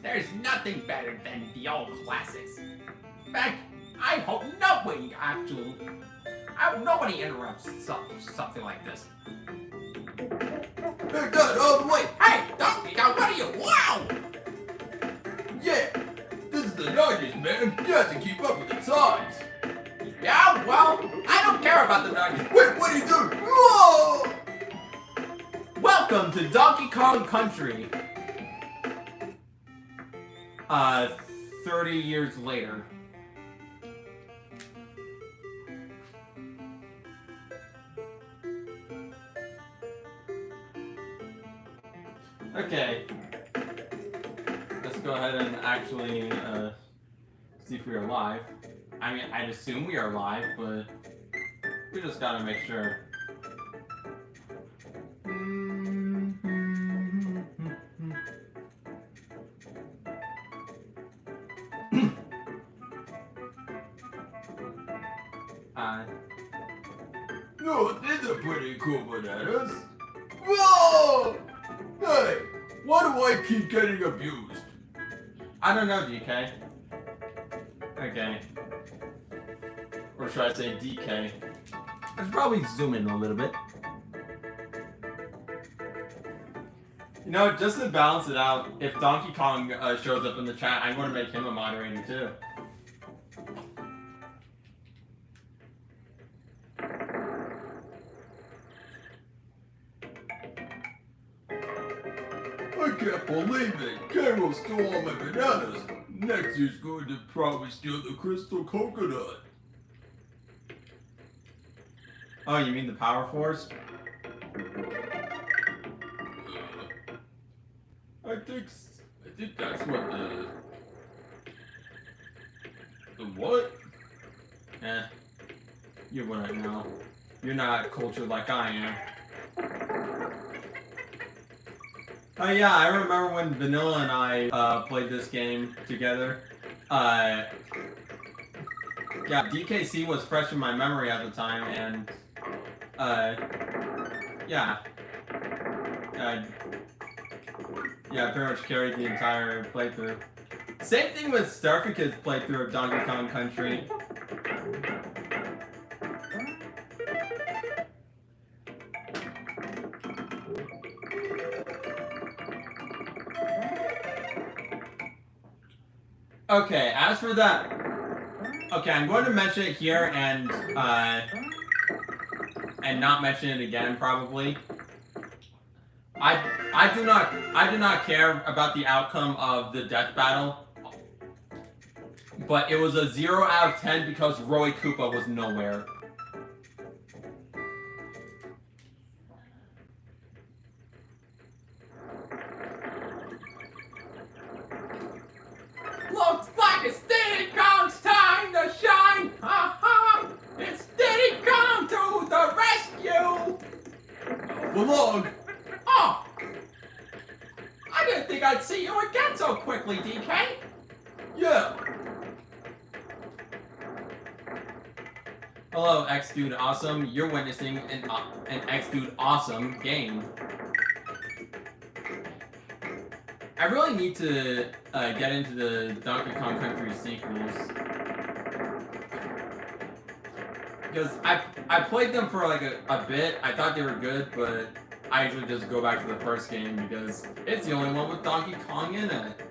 There's nothing better than the old classics. In fact, I hope nobody interrupts something like this. Hey, Dad, out of the way! Hey, Donkey Kong, what are you? Wow! Yeah, this is the 90s, man. You have to keep up with the times. Yeah, well, I don't care about the 90s. Wait, what are you doing? Whoa! Welcome to Donkey Kong Country. 30 years later. Okay. Let's go ahead and actually see if we are live. I mean, I'd assume we are live, but we just gotta make sure. No, these are pretty cool bananas. Whoa! Hey, why do I keep getting abused? I don't know, DK. Okay. Or should I say DK? I should probably zoom in a little bit. You know, just to balance it out, if Donkey Kong shows up in the chat, I'm going to make him a moderator too. I can't believe it. Carol stole all my bananas. Next year's going to probably steal the crystal coconut. Oh, you mean the Power Force? I think that's what the what? Eh. You wouldn't know. You're not cultured like I am. Oh yeah, I remember when Vanilla and I played this game together. Yeah, DKC was fresh in my memory at the time, and yeah. Yeah, I pretty much carried the entire playthrough. Same thing with Starfica's playthrough of Donkey Kong Country. Okay, as for that, okay, I'm going to mention it here and not mention it again probably. I do not care about the outcome of the death battle, but it was a 0 out of 10 because Roy Koopa was nowhere. Looks like it's Diddy Kong's time to shine! Ha ha! It's Diddy Kong to the rescue! Vlog! Oh! I didn't think I'd see you again so quickly, DK! Yeah! Hello, X-Dude Awesome. You're witnessing an X-Dude Awesome game. I really need to get into the Donkey Kong Country sequels. Because I played them for like a bit. I thought they were good, but I usually just go back to the first game because it's the only one with Donkey Kong in it.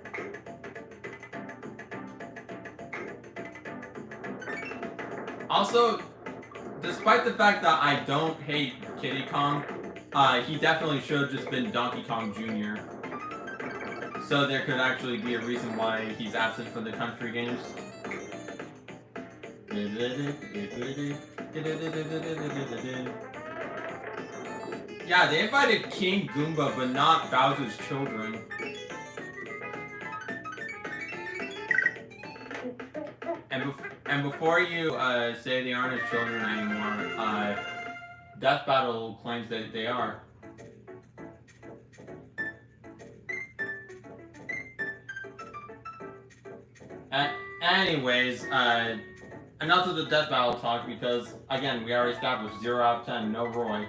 Also, despite the fact that I don't hate Kiddy Kong, he definitely should have just been Donkey Kong Jr. So there could actually be a reason why he's absent from the country games. Yeah, they invited King Goomba, but not Bowser's children. And before you say they aren't his children anymore, Death Battle claims that they are. Anyways, enough of the Death Battle talk because, again, we already established 0 out of 10, no Roy.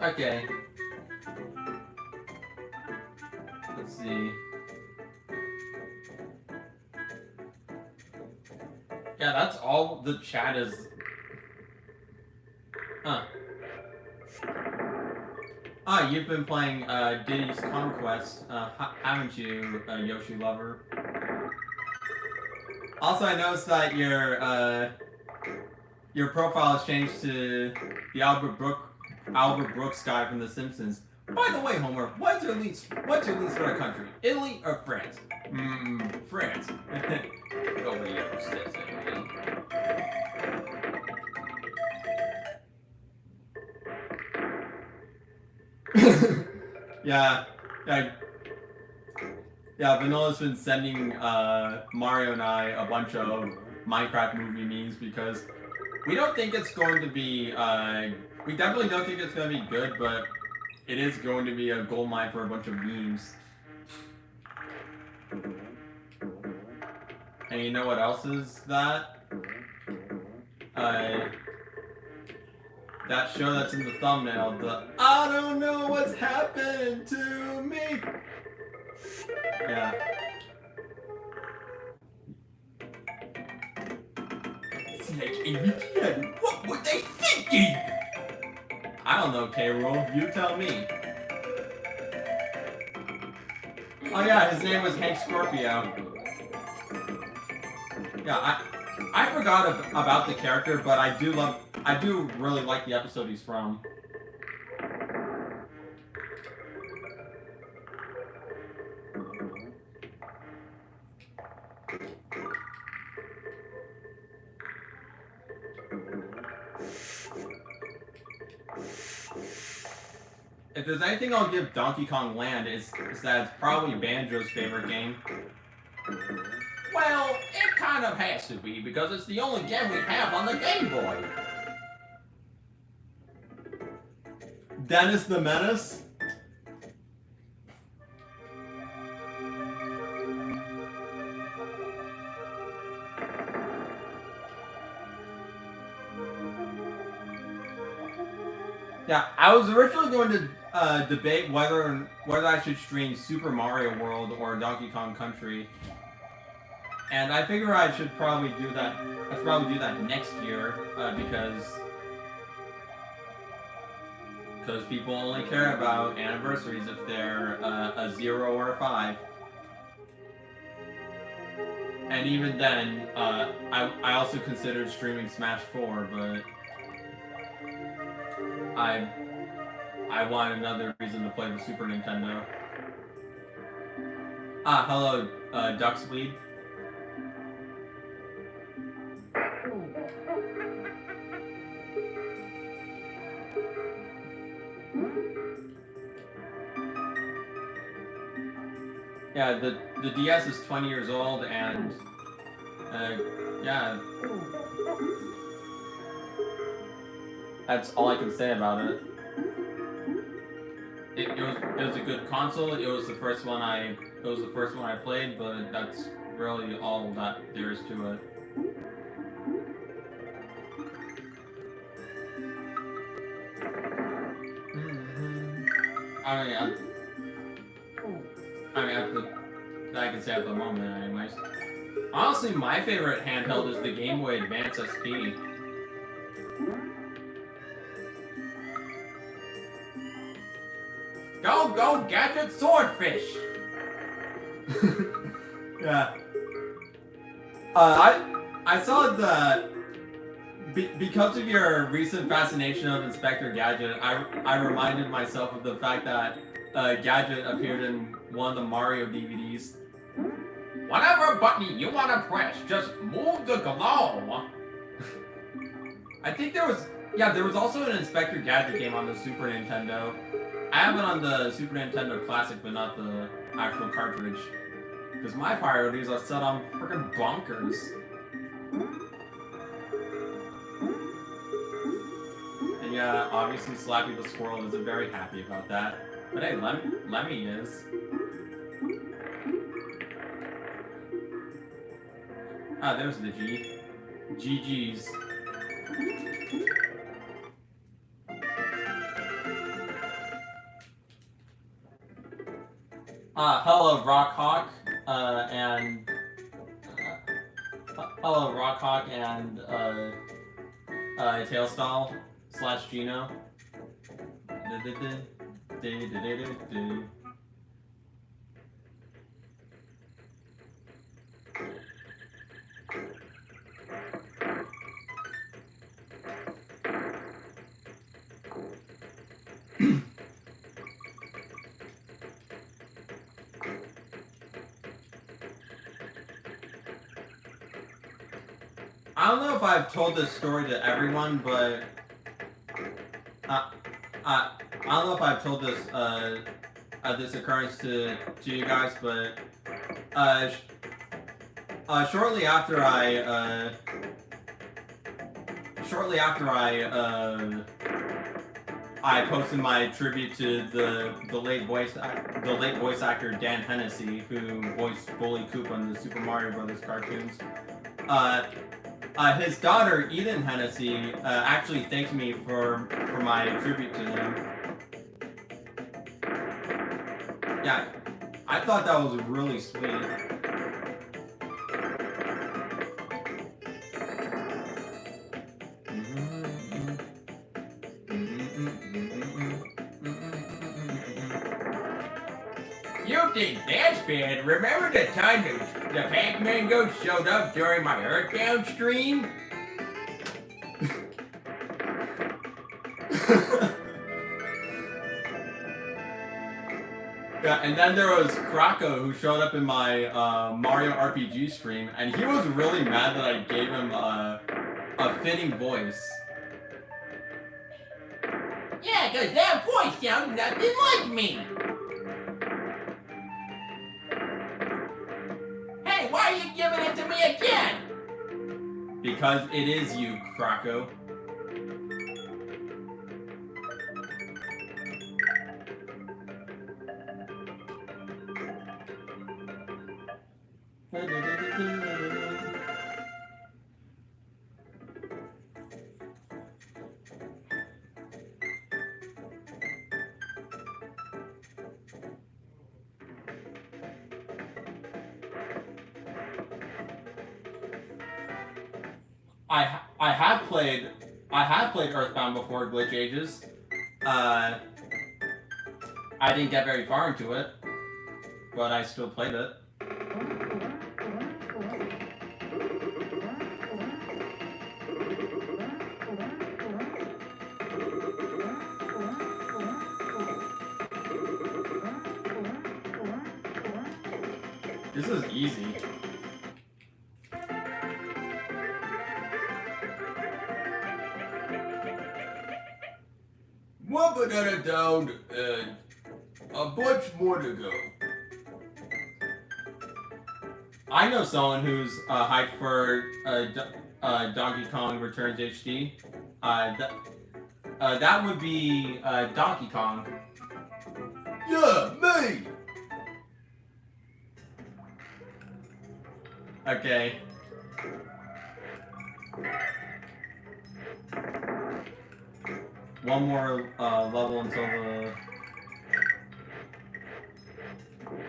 Okay. Let's see. Yeah, that's all the chat is. Huh. Ah, you've been playing Diddy's Conquest, haven't you, Yoshi Lover? Also, I noticed that your profile has changed to the Albert Brooks guy from The Simpsons. By the way, Homer, what's your least favorite country? Italy or France? France. Nobody ever says Italy. Yeah. Vanilla's been sending Mario and I a bunch of Minecraft movie memes because we don't think it's going to be, we definitely don't think it's going to be good, but it is going to be a goldmine for a bunch of memes. And you know what else is that? That show that's in the thumbnail, the I don't know what's happened to me. Yeah. It's like AVPN. What were they thinking? I don't know, K-Rool. You tell me. Oh yeah, his name was Hank Scorpio. Yeah, I forgot about the character, but I do really like the episode he's from. If there's anything I'll give Donkey Kong Land, is that it's probably Banjo's favorite game. Well, it kind of has to be, because it's the only game we have on the Game Boy. Dennis the Menace? Yeah, I was originally going to debate whether I should stream Super Mario World or Donkey Kong Country, and I figure I should probably do that. I should probably do that next year because people only care about anniversaries if they're a 0 or a 5. And even then, I also considered streaming Smash 4, but I want another reason to play the Super Nintendo. Ah, hello, Ducksweed. Yeah, the DS is 20 years old, and yeah, that's all I can say about it. It was a good console. It was the first one I played, but that's really all that there is to it. I can say at the moment, anyways. Honestly, my favorite handheld is the Game Boy Advance SP. Go, Gadget Swordfish! Yeah. I saw because of your recent fascination of Inspector Gadget, I reminded myself of the fact that Gadget appeared in one of the Mario DVDs. Whatever button you want to press, just move the glow. I think there was also an Inspector Gadget game on the Super Nintendo. I have it on the Super Nintendo Classic, but not the actual cartridge. Because my priorities are set on freaking bonkers. And yeah, obviously Slappy the Squirrel isn't very happy about that. But hey, Lemmy is. Ah, there's the G. GG's. Hello Rockhawk, and hello Rockhawk and Tailstall / Gino. I don't know if I've told this story to everyone, but I don't know if I've told this this occurrence to you guys, but shortly after I posted my tribute to the late voice actor Dan Hennessy, who voiced Bully Koopa in the Super Mario Brothers cartoons. His daughter Eden Hennessy actually thanked me for my tribute to him. Yeah, I thought that was really sweet. You think that's bad? Remember the time the Pac-Man ghost showed up during my Earthbound stream? Yeah, and then there was Krako, who showed up in my Mario RPG stream, and he was really mad that I gave him a fitting voice. Yeah, cause that voice sounds nothing like me. Hey, why are you giving it to me again? Because it is you, Krako. I have played Earthbound before Glitch Ages. I didn't get very far into it, but I still played it. This is easy. One banana down and a bunch more to go. I know someone who's hyped for Donkey Kong Returns HD. That would be Donkey Kong. Yeah, me! Okay. One more level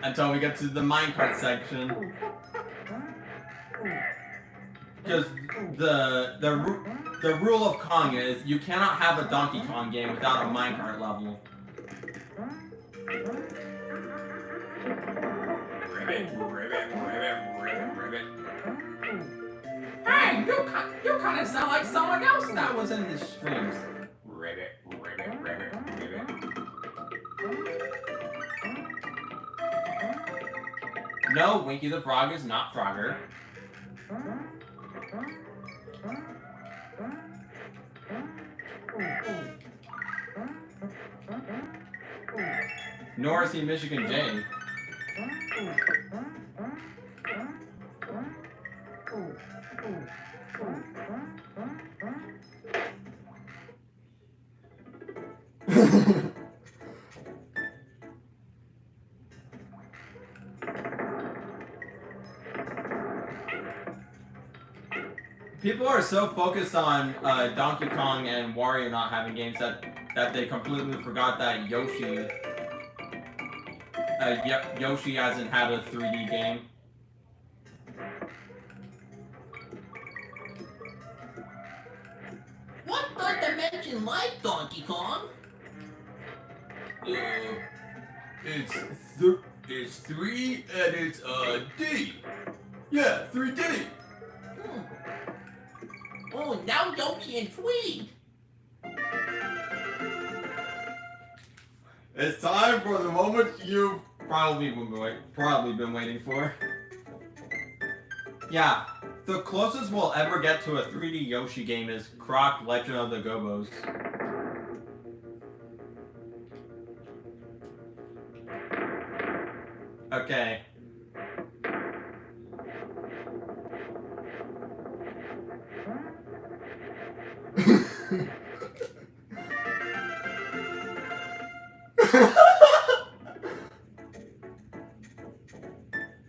until we get to the minecart section. Because the rule of Kong is you cannot have a Donkey Kong game without a minecart level. Hey, you kind of sound like someone else That was in the streams. No, Winky the Frog is not Frogger. Nor is he Michigan J. People are so focused on Donkey Kong and Wario not having games that they completely forgot that Yoshi Yoshi hasn't had a 3D game. What third dimension like, Donkey Kong? It's 3 and it's D. Yeah, 3D. Oh, now Yoshi intrigued. It's time for the moment you've probably been waiting for. Yeah, the closest we'll ever get to a 3D Yoshi game is Croc Legend of the Gobos. Okay.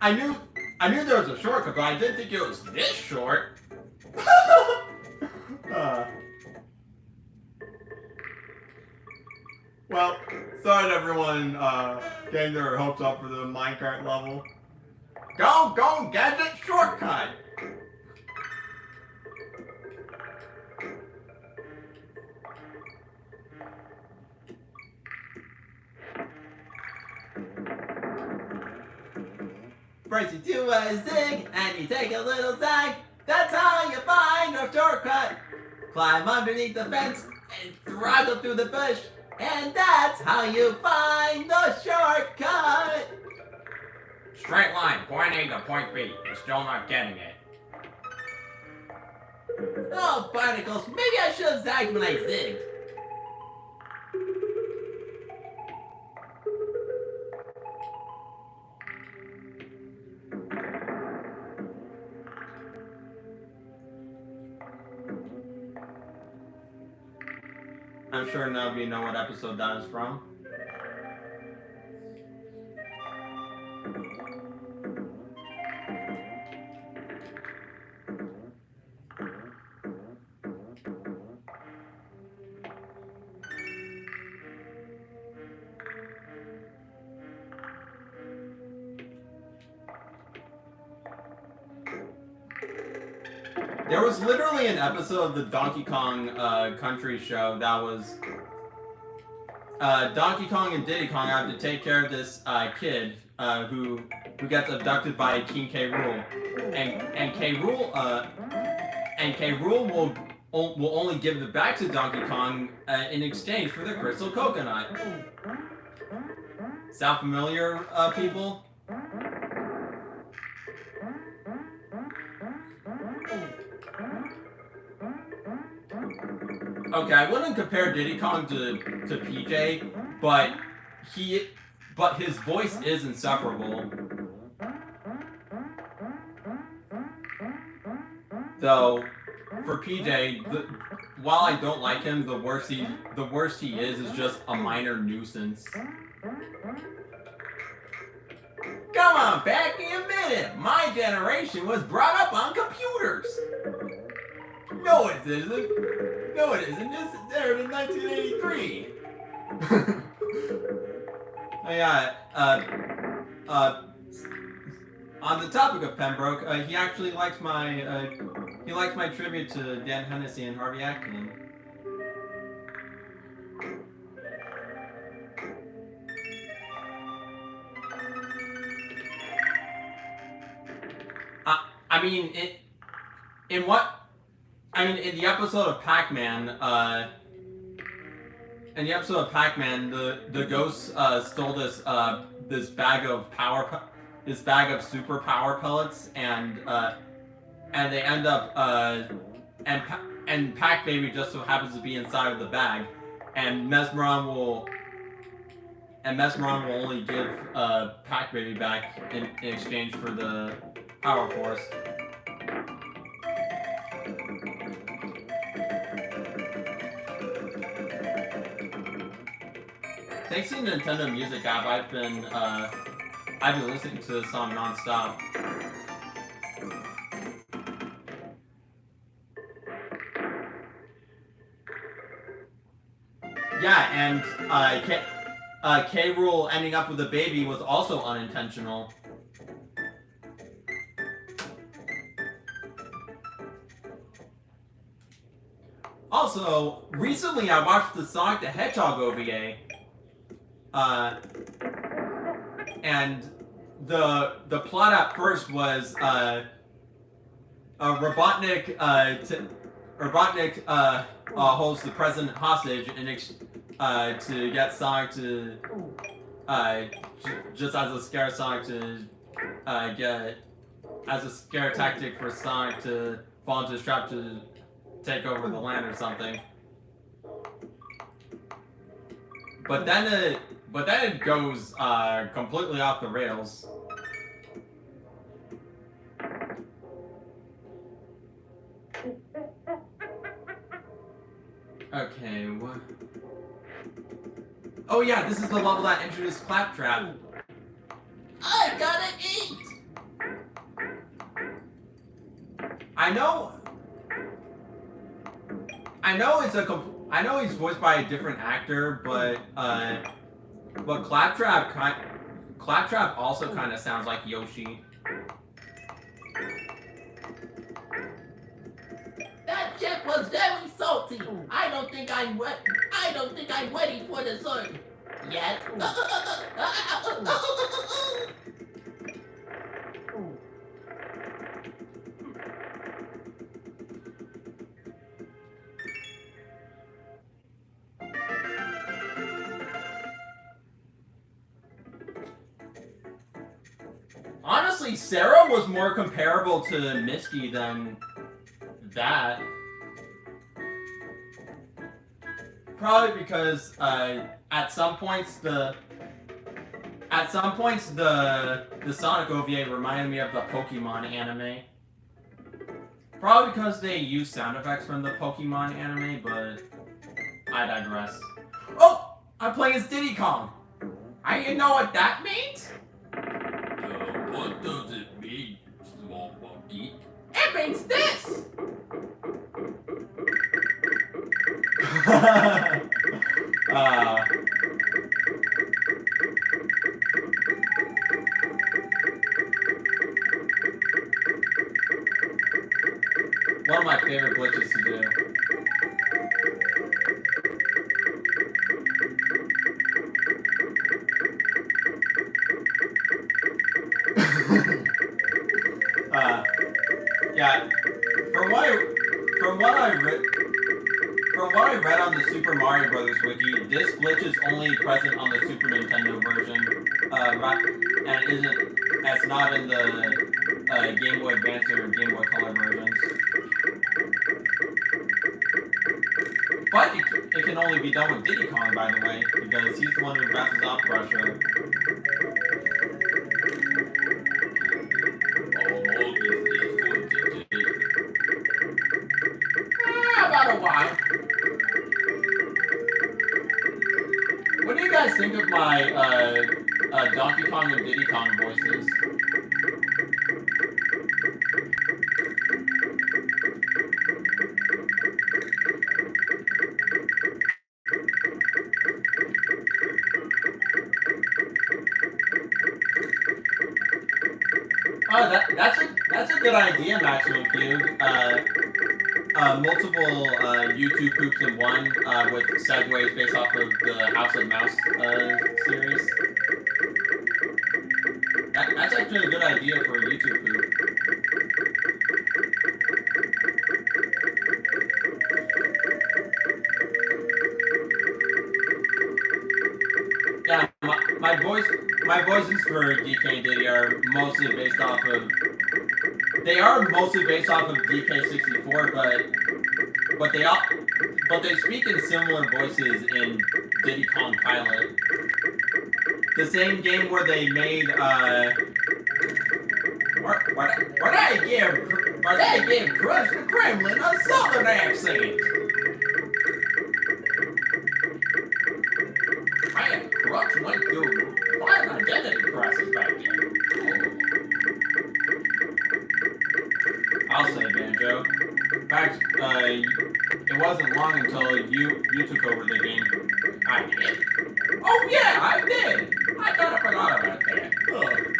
I knew there was a shortcut, but I didn't think it was this short. Well, sorry to everyone getting their hopes up for the minecart level. Go, gadget shortcut! First you do a zig, and you take a little zag. That's how you find a shortcut. Climb underneath the fence, and throttle through the bush. And that's how you find the shortcut. Straight line, point A to point B. You're still not getting it. Oh, barnacles, maybe I should have zagged when I zigged. I'm sure none of you know what episode that is from. There was literally an episode of the Donkey Kong country show that was Donkey Kong and Diddy Kong have to take care of this kid who gets abducted by King K. Rool, and K. Rool will only give it back to Donkey Kong in exchange for the crystal coconut. Sound familiar, people? Okay, I wouldn't compare Diddy Kong to PJ, but his voice is insufferable. Though for PJ, while I don't like him, the worst he is just a minor nuisance. Come on, back in a minute. My generation was brought up on computers. No, it isn't. No, it isn't. It's there in 1983. On the topic of Pembroke, he actually likes my tribute to Dan Hennessy and Harvey Ackerman. in the episode of Pac-Man, the ghosts stole this bag of super power pellets, and they end up and Pac Baby just so happens to be inside of the bag, and Mesmeron will only give Pac Baby back in exchange for the Power Force. Thanks to the Nintendo Music app, I've been listening to this song non-stop. Yeah, and K. Rool ending up with a baby was also unintentional. Also, recently I watched the Sonic the Hedgehog OVA, and the plot at first was Robotnik holds the president hostage to get Sonic to just as a scare Sonic to get as a scare tactic for Sonic to fall into his trap to take over the land or something. But then it goes completely off the rails. Okay, what? Oh yeah, this is the level that introduced Claptrap. I gotta eat! I know he's voiced by a different actor, but Claptrap also kind of sounds like Yoshi. That chip was very salty. I don't think I'm ready for dessert yet. Honestly, Sarah was more comparable to Misty than that. Probably because at some points the Sonic OVA reminded me of the Pokemon anime. Probably because they use sound effects from the Pokemon anime, but I digress. Oh! I'm playing as Diddy Kong! You know what that means? What does it mean, small monkey? It means this! One of my favorite glitches to do. Yeah, from what I read on the Super Mario Brothers wiki, this glitch is only present on the Super Nintendo version, and it's not in the Game Boy Advance or Game Boy Color versions. But it can only be done with Diddy Kong, by the way, because he's the one who bounces off pressure. About a while. What do you guys think of my Donkey Kong and Diddy Kong voices? Oh, that's a good idea, Maximum Cube. Multiple YouTube poops in one with segues based off of the House of Mouse series. That's actually a good idea for a YouTube poop. Yeah, my voices for DK and Diddy are mostly based off of. They are mostly based off of DK64, but they speak in similar voices in Diddy Kong Pilot. The same game where they made Where they give Crunch the Kremlin a southern accent. Man, Crunch went through quite an identity crisis back then. I'll say Banjo. In fact, it wasn't long until you took over the game. I did. Oh yeah, I did. I thought I forgot about that. Ugh.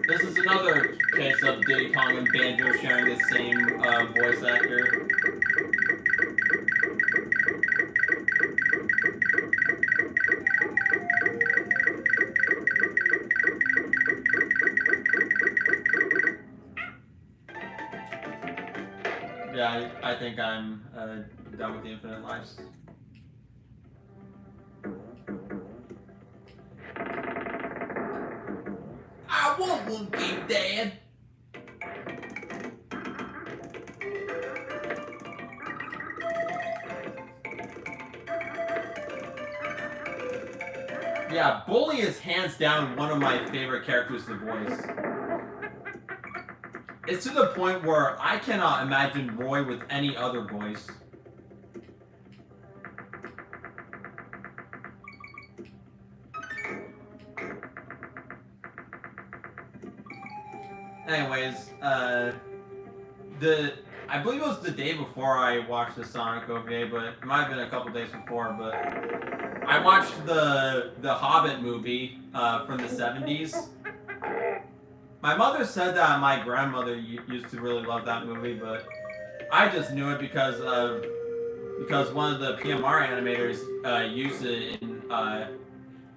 This is another case of Diddy Kong and Banjo sharing the same voice actor. Yeah, I think I'm done with the Infinite Lives. I want one cake, Dad. Yeah, Bully is hands down one of my favorite characters to voice. It's to the point where I cannot imagine Roy with any other voice. Anyways, I believe it was the day before I watched the Sonic OVA, but it might have been a couple days before, but I watched the Hobbit movie from the 70s. My mother said that my grandmother used to really love that movie, but I just knew it because one of the PMR animators used it in a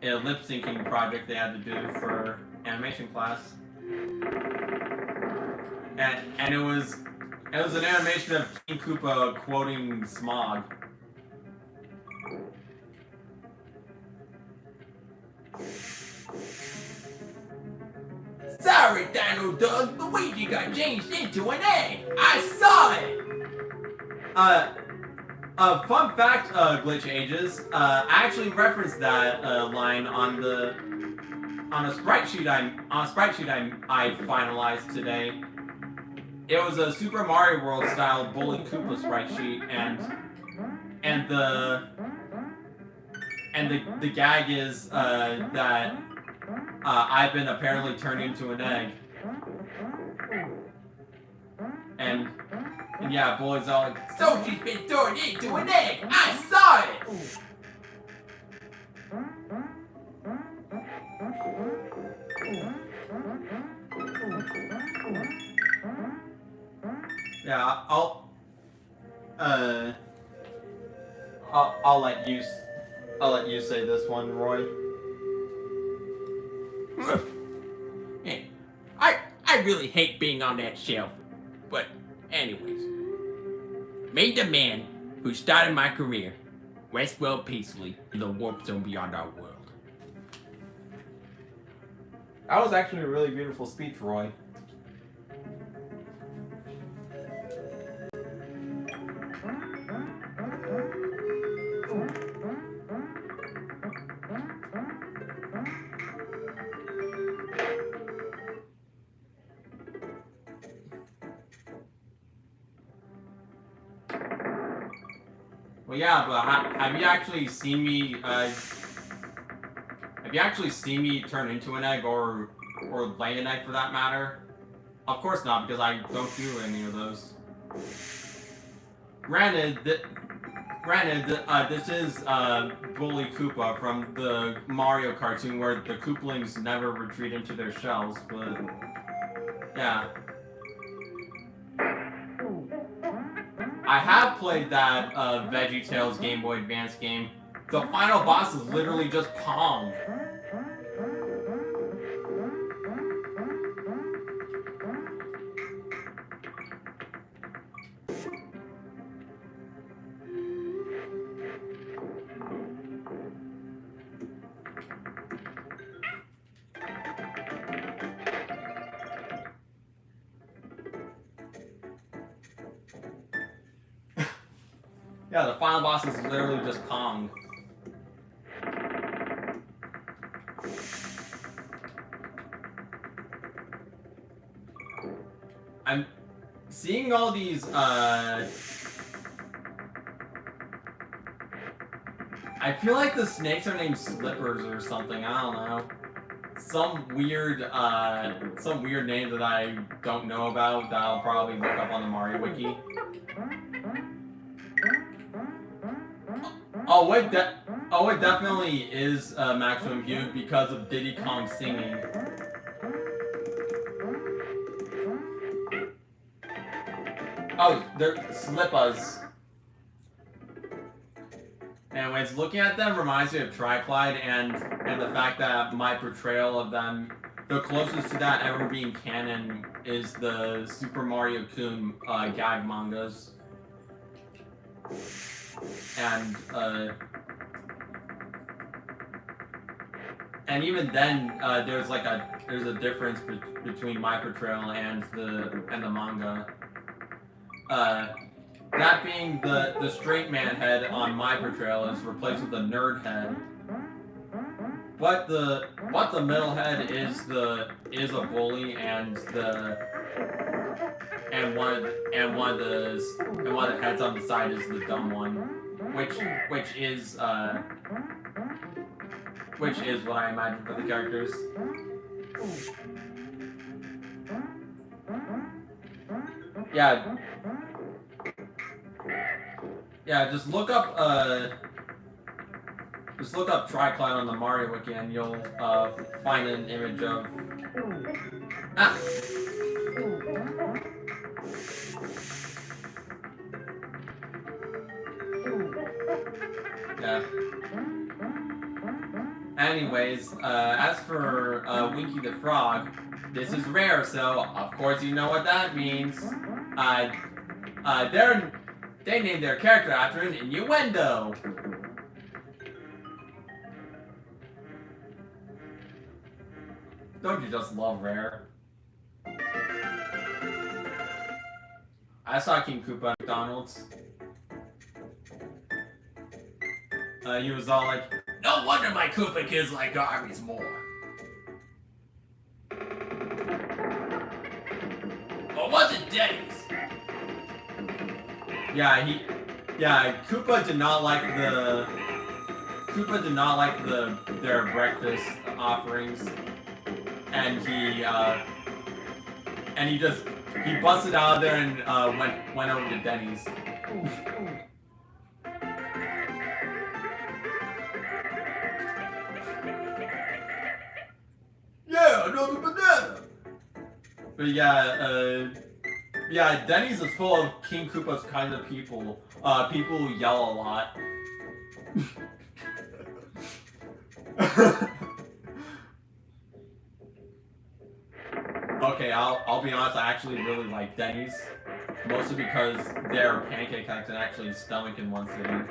lip syncing project they had to do for animation class, and it was an animation of King Koopa quoting Smog. Sorry, Dino Doug. Luigi got changed into an egg. I saw it. Fun fact, Glitch Ages. I actually referenced that line on a sprite sheet I finalized today. It was a Super Mario World style Bully Koopa sprite sheet, and the gag is that I've been apparently turned into an egg, and yeah, Bully's all like, So she's been turned into an egg. I saw it. yeah, I'll let you say this one, Roy. Hey, I really hate being on that shelf. But anyways, may the man who started my career rest well peacefully in the warp zone beyond our world. That was actually a really beautiful speech, Roy. Well, yeah, but have you actually seen me? Have you actually seen me turn into an egg or lay an egg for that matter? Of course not, because I don't do any of those. Granted, this is Bully Koopa from the Mario cartoon where the Koopalings never retreat into their shells, but yeah. I have played that VeggieTales Game Boy Advance game. The final boss is literally just Kong. Yeah, the final boss is literally just Kong. I'm seeing all these, I feel like the snakes are named Slippers or something, I don't know. Some weird name that I don't know about that I'll probably look up on the Mario Wiki. it definitely is Maximum Hue because of Diddy Kong singing. Oh, they're Slippas. Anyways, looking at them reminds me of Triclide and the fact that my portrayal of them, the closest to that ever being canon is the Super Mario Kun gag mangas. And even then, there's a difference between my portrayal and the manga. That being the straight man head on my portrayal is replaced with the nerd head. But the middle head is a bully and one of the heads on the side is the dumb one, which is what I imagine for the characters. Yeah, just look up Triclide on the Mario Wiki and you'll find an image of Yeah. Anyways, as for Winky the Frog, this is rare, so of course you know what that means. They named their character after an innuendo. Don't you just love Rare? I saw King Koopa at McDonald's. He was all like, "No wonder my Koopa kids like Arby's more." Or was it Denny's? Koopa did not like their breakfast offerings, and he busted out of there and went over to Denny's. Yeah, another banana. But yeah, Denny's is full of King Koopa's kind of people. People who yell a lot. Okay, I'll be honest, I actually really like Denny's. Mostly because their pancake I can actually stomach in one sitting.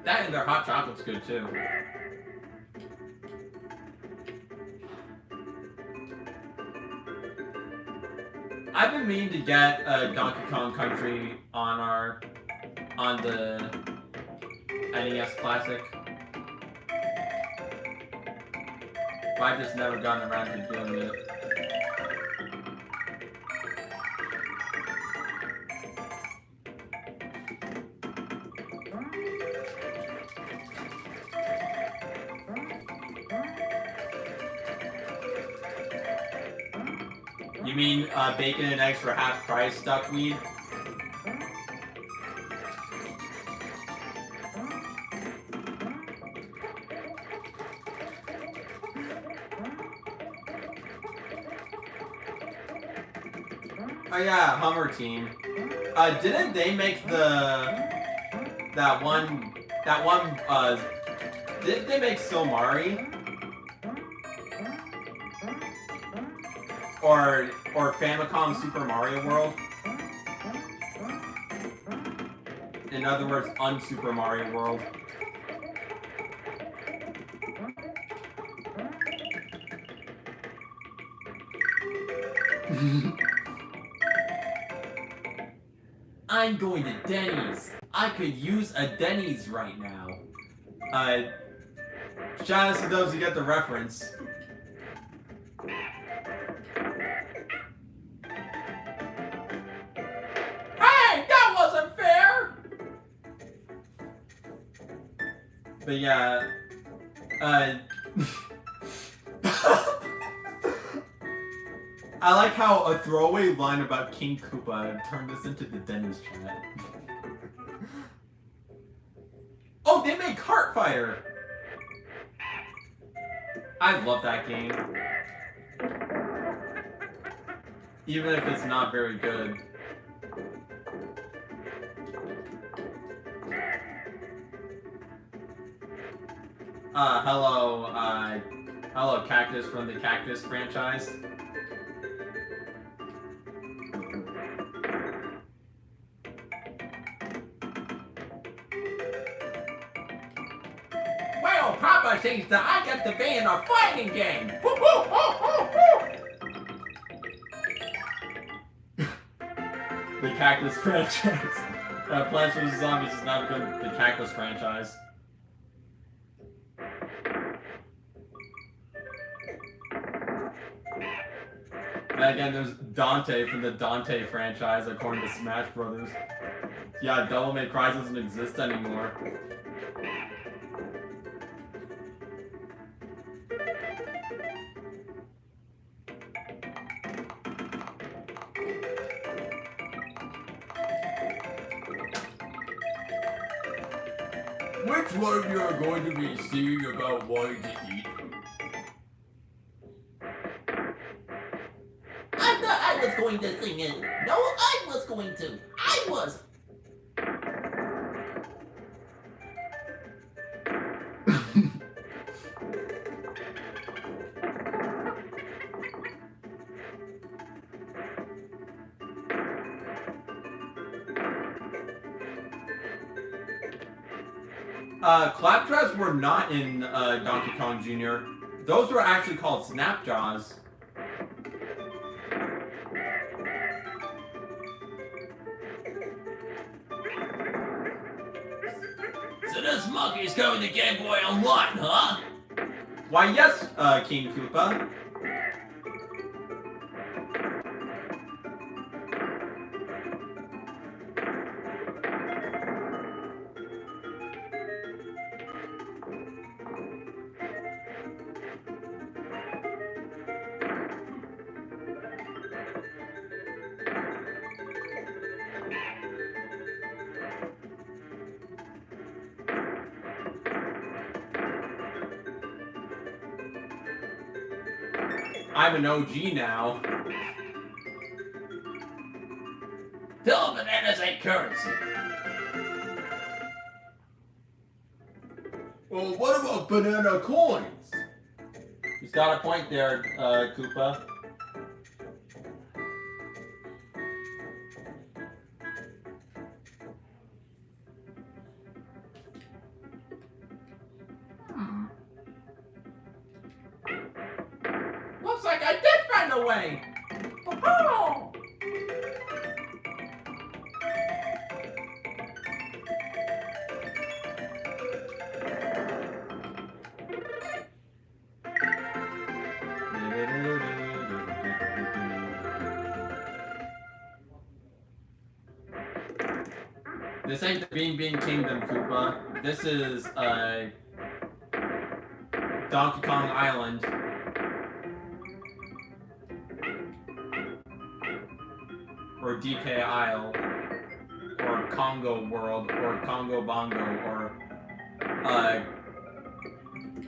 That and their hot chocolate's good too. I've been meaning to get Donkey Kong Country on the NES Classic. But I've just never gotten around to doing it. You mean bacon and eggs for half price, duckweed? Oh yeah, Hummer Team. Didn't they make that one didn't they make Silmari? Or Famicom Super Mario World? In other words, un-Super Mario World. I'm going to Denny's. I could use a Denny's right now. Shout out to those who get the reference. But yeah, I like how a throwaway line about King Koopa turned this into the Denny's chat. Oh, they made Kart Fighter! I love that game. Even if it's not very good. Hello Cactus from the Cactus franchise. Well, Papa sees that I get to be in a fighting game. Woo, woo, woo, woo. The Cactus franchise. Plants vs. Zombies has now become the Cactus franchise. And again, there's Dante from the Dante franchise, according to Smash Brothers. Yeah, Devil May Cry doesn't exist anymore. Which one of you are going to be singing about wanting to eat? I thought I was going to sing it. No, I was going to. I was. Claptraps were not in Donkey Kong Jr. Those were actually called Snapjaws. So this monkey's coming to Game Boy Online, huh? Why, yes, King Koopa. I'm an OG now. Tell bananas ain't currency. Well, what about banana coins? He's got a point there, Koopa. Looks like I did find a way. Oh! This ain't the Bean Bean Kingdom, Koopa. This is, Donkey Kong Island. Or DK Isle. Or Congo World. Or Congo Bongo. Or,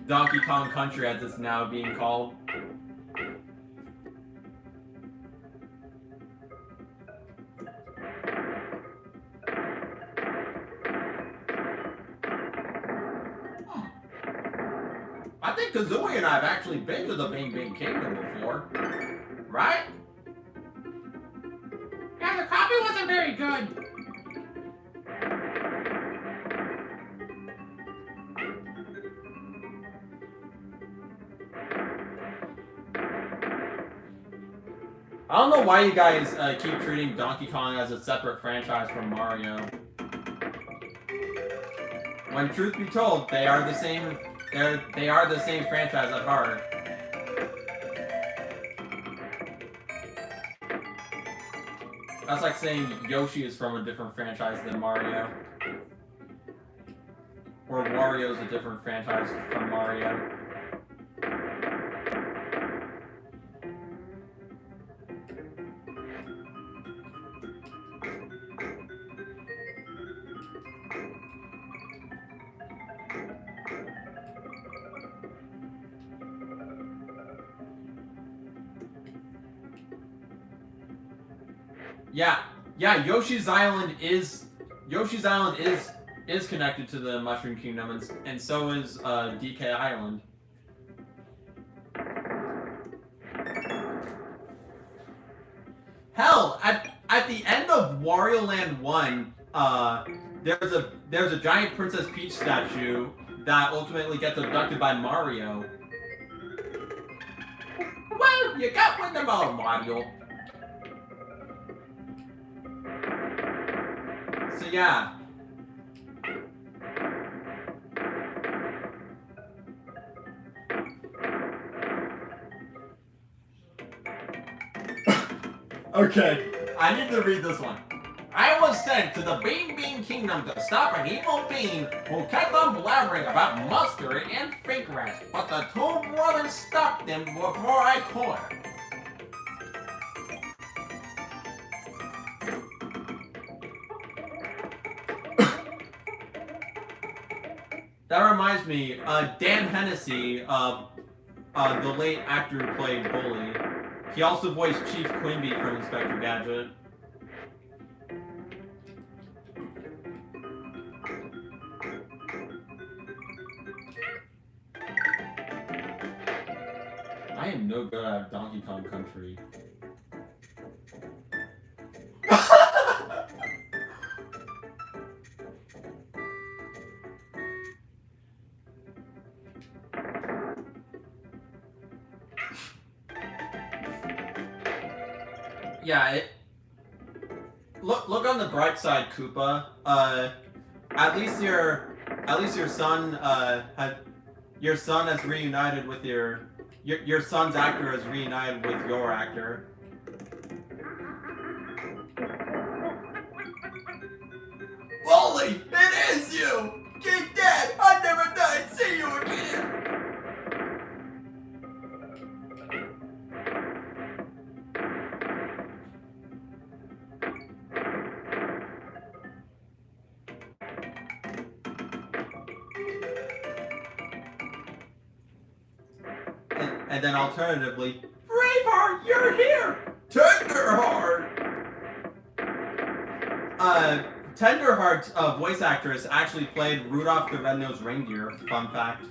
Donkey Kong Country as it's now being called. I think Kazooie and I have actually been to the Bing Bing Kingdom before. Right? Yeah, the coffee wasn't very good. I don't know why you guys keep treating Donkey Kong as a separate franchise from Mario. When truth be told, they are the same. They are the same franchise at heart. That's like saying Yoshi is from a different franchise than Mario. Or Wario's a different franchise from Mario. Yeah, Yoshi's Island is connected to the Mushroom Kingdom, and so is DK Island. Hell, at the end of Wario Land 1, there's a giant Princess Peach statue that ultimately gets abducted by Mario. Well, you got one of all, Mario. So yeah. Okay, I need to read this one. I was sent to the Bean Bean Kingdom to stop an evil bean who kept on blabbering about mustard and fake rats, but the two brothers stopped him before I could. That reminds me, Dan Hennessy, the late actor who played Bully, he also voiced Chief Quimby from Inspector Gadget. I am no good at Donkey Kong Country. Yeah, look on the bright side, Koopa. At least your son has reunited with your son's actor has reunited with your actor. Wally, it is you! King Dad, I never thought I'd see you again! And then alternatively, Braveheart, you're here! Tenderheart! Tenderheart's voice actress actually played Rudolph the Red-Nosed Reindeer, fun fact.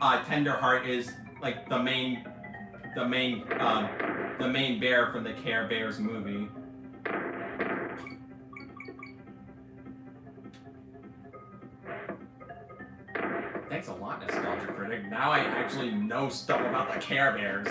Tenderheart is like the main bear from the Care Bears movie. Thanks a lot, Nostalgia Critic. Now I actually know stuff about the Care Bears.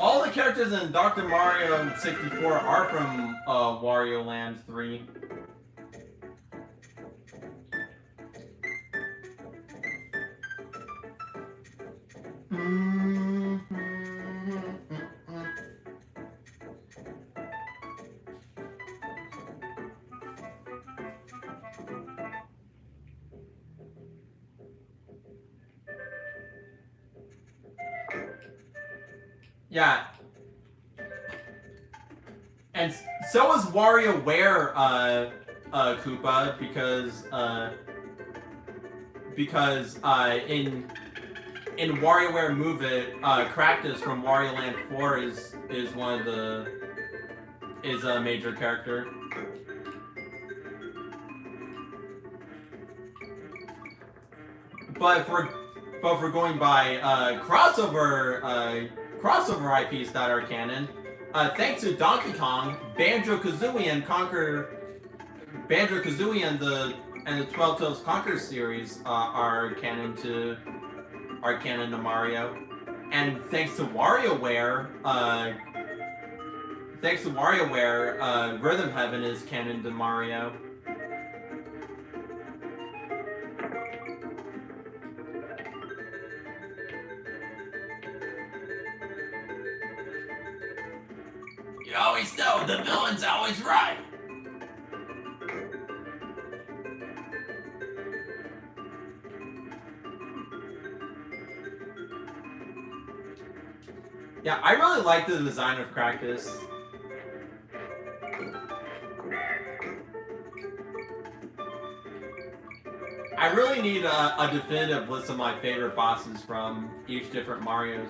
All the characters in Dr. Mario 64 are from Wario Land 3. Yeah. And so is WarioWare, Koopa, because in WarioWare Move It, Cractus from Wario Land 4 is a major character. But if we're going by crossover IPs that are canon, thanks to Donkey Kong, Banjo-Kazooie and the 12 Tales Conquer series are canon to Mario, and thanks to WarioWare, Rhythm Heaven is canon to Mario. You always know the villain's always right. Yeah, I really like the design of Cractus. really need a definitive list of my favorite bosses from each different Mario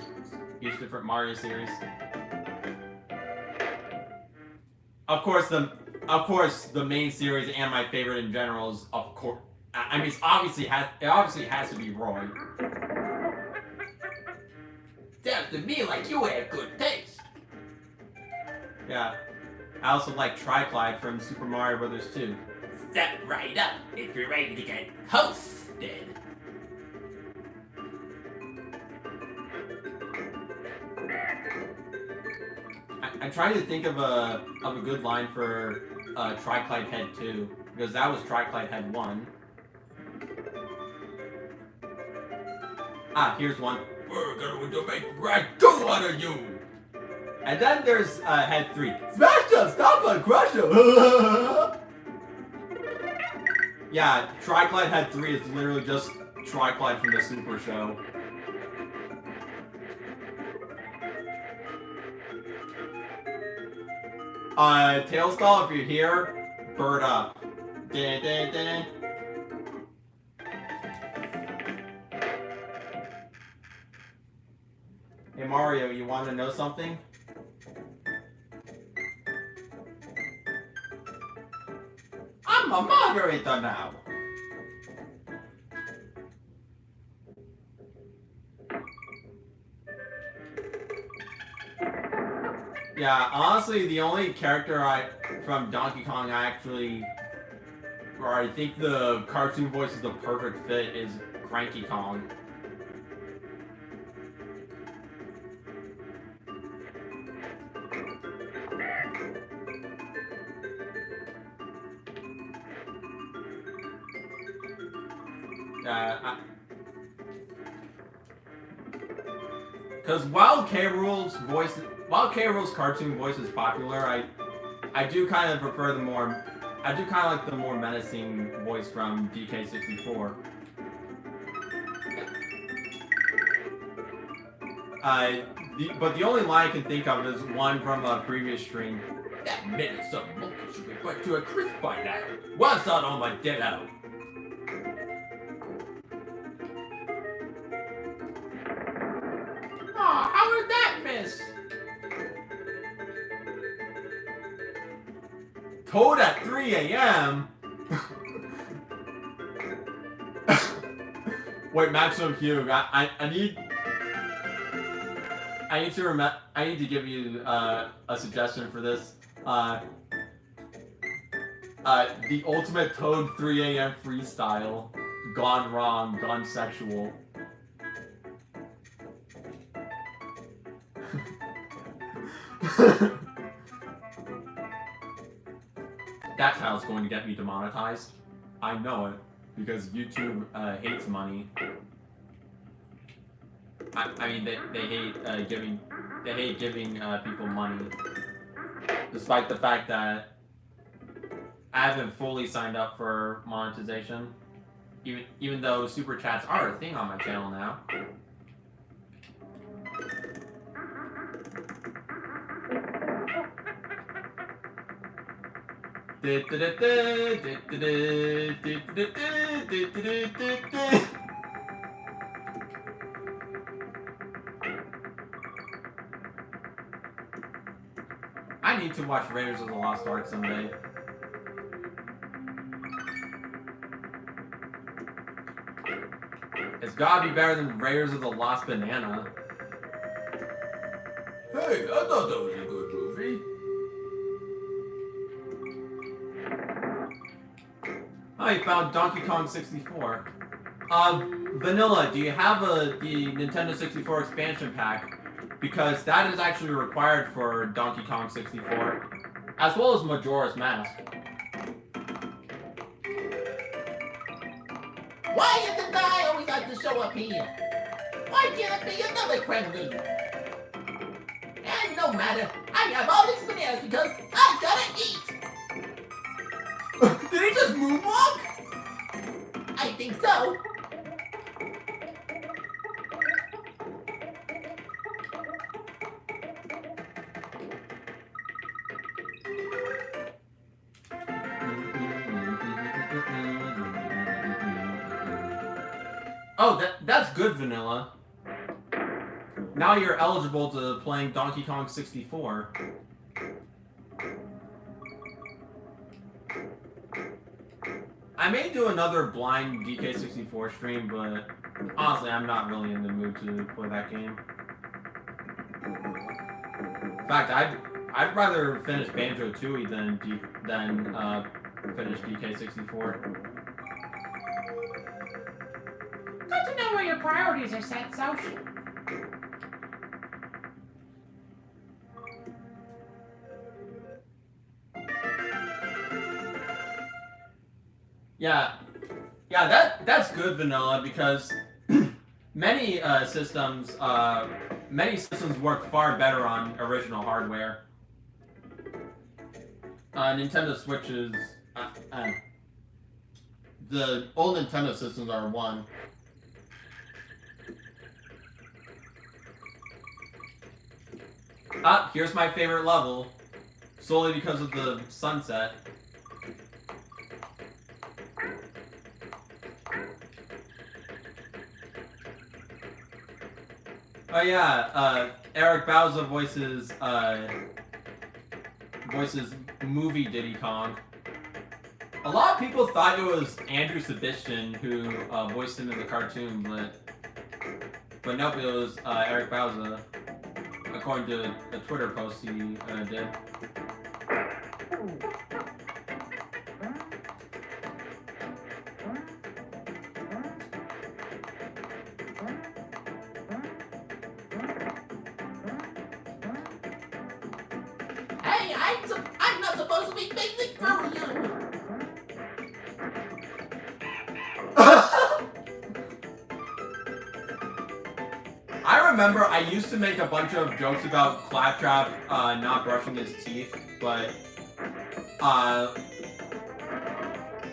series. Of course, the main series and my favorite in general is, of course, I mean, it obviously has to be Roy. Sounds to me like you have good taste. Yeah. I also like Tri-Clyde from Super Mario Bros. 2. Step right up if you're ready to get toasted. I'm trying to think of a good line for Tri-Clyde Head 2, because that was Tri-Clyde Head 1. Ah, here's one. We're going to make right go out of you. And then there's Head 3. Smash them, stop them, crush them. Yeah, Tri-Clyde Head 3 is literally just Tri-Clyde from the Super Show. Tailstall, if you're here, bird up. Dun, dun, dun. Hey Mario, you want to know something? I'm a moderator now. Yeah, honestly, the only character from Donkey Kong I think the cartoon voice is the perfect fit is Cranky Kong. Because while K. Rool's cartoon voice is popular, I do kind of prefer like the more menacing voice from DK64. But the only line I can think of is one from a previous stream. That meddlesome monkey should be put to a crisp by now. What's that on my ditto? Aw, how did that miss? Toad at 3 a.m. Wait, Maximum Hugh, I need to give you a suggestion for this. The ultimate Toad 3 a.m. freestyle, gone wrong, gone sexual. That child's going to get me demonetized. I know it, because YouTube hates money. I mean, they hate giving people money, despite the fact that I haven't fully signed up for monetization, even though super chats are a thing on my channel now. I need to watch Raiders of the Lost Ark someday. It's gotta be better than Raiders of the Lost Banana. Hey, I thought that was a good movie. I found Donkey Kong 64. Vanilla, do you have the Nintendo 64 expansion pack? Because that is actually required for Donkey Kong 64, as well as Majora's Mask. Why is it that I always have to show up here? Why can't it be another Kremlin? And no matter, I have all these bananas because I gotta eat! Did he just moonwalk? I think so. Oh, that's good, Vanilla. Now you're eligible to playing Donkey Kong 64. I may do another blind DK64 stream, but honestly, I'm not really in the mood to play that game. In fact, I'd rather finish Banjo-Tooie than finish DK64. Good to know where your priorities are set, Soch. Yeah, that's good, Vanilla, because many systems work far better on original hardware. Nintendo Switches, the old Nintendo systems are one. Here's my favorite level, solely because of the sunset. Oh yeah, Eric Bauza voices movie Diddy Kong. A lot of people thought it was Andrew Sebastian who voiced him in the cartoon, but nope, it was Eric Bauza, according to a Twitter post he did. Hey, I'm not supposed to be making fun of you. I remember I used to make a bunch of jokes about Claptrap not brushing his teeth, but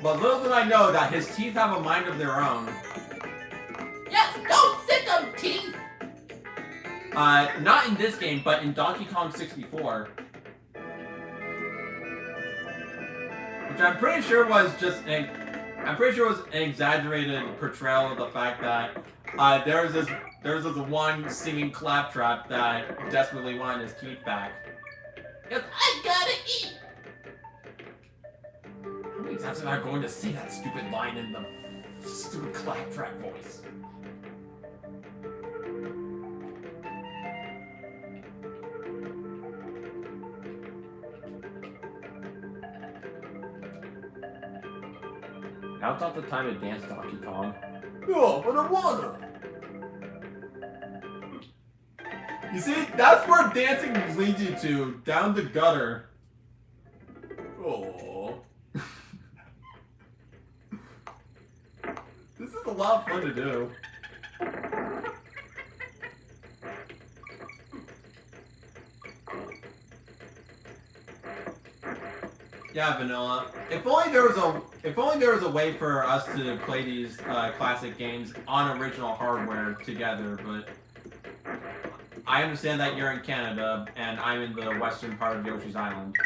little did I know that his teeth have a mind of their own. Yes, don't sit them teeth. Not in this game, but in Donkey Kong 64. Which I'm pretty sure was an exaggerated portrayal of the fact that there was this one singing Claptrap that desperately wanted his teeth back. Yes, I gotta eat. How many times am I going to say that stupid line in the stupid Claptrap voice? Now's not the time to dance, Donkey Kong. Oh, but I wanna. You see, that's where dancing leads you to, down the gutter. Oh. This is a lot of fun to do. Yeah, Vanilla. If only there was a way for us to play these classic games on original hardware together, but I understand that you're in Canada and I'm in the western part of Yoshi's Island.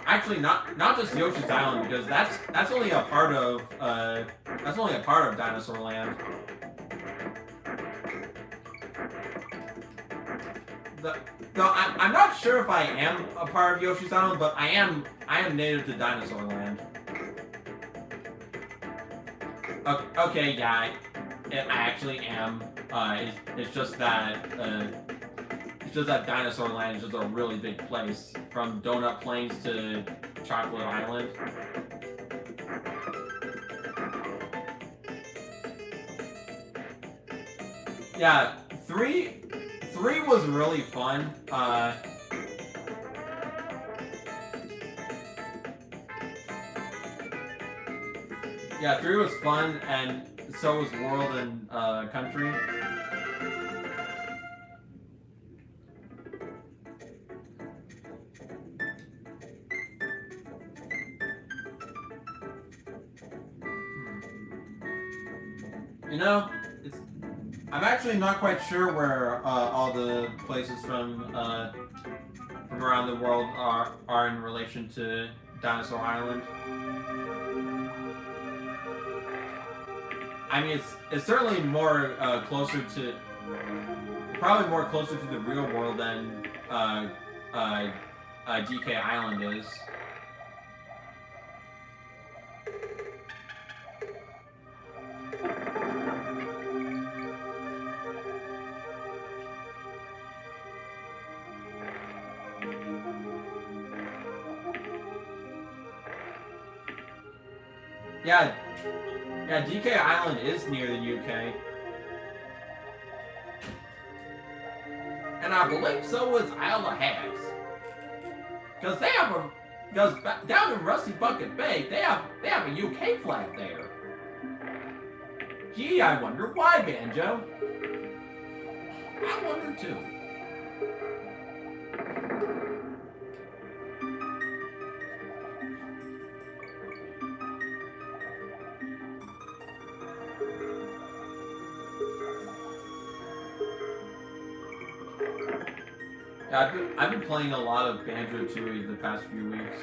Actually, not just Yoshi's Island, because that's only a part of Dinosaur Land. Though I'm not sure if I am a part of Yoshi's Island, but I am native to Dinosaur Land. Okay, yeah, I actually am. It's just that Dinosaur Land is just a really big place, from Donut Plains to Chocolate Island. Yeah, three was really fun. Yeah, 3 was fun, and so was World and Country. You know, I'm actually not quite sure where all the places from around the world are in relation to Dinosaur Island. I mean, it's certainly more closer to, probably more closer to the real world than DK Island is. Yeah, DK Island is near the UK. And I believe so is Isle of Hags. Because they have a... Because down in Rusty Bucket Bay, they have a UK flag there. Gee, I wonder why, Banjo. I wonder too. Yeah, I've been playing a lot of Banjo-Tooie the past few weeks.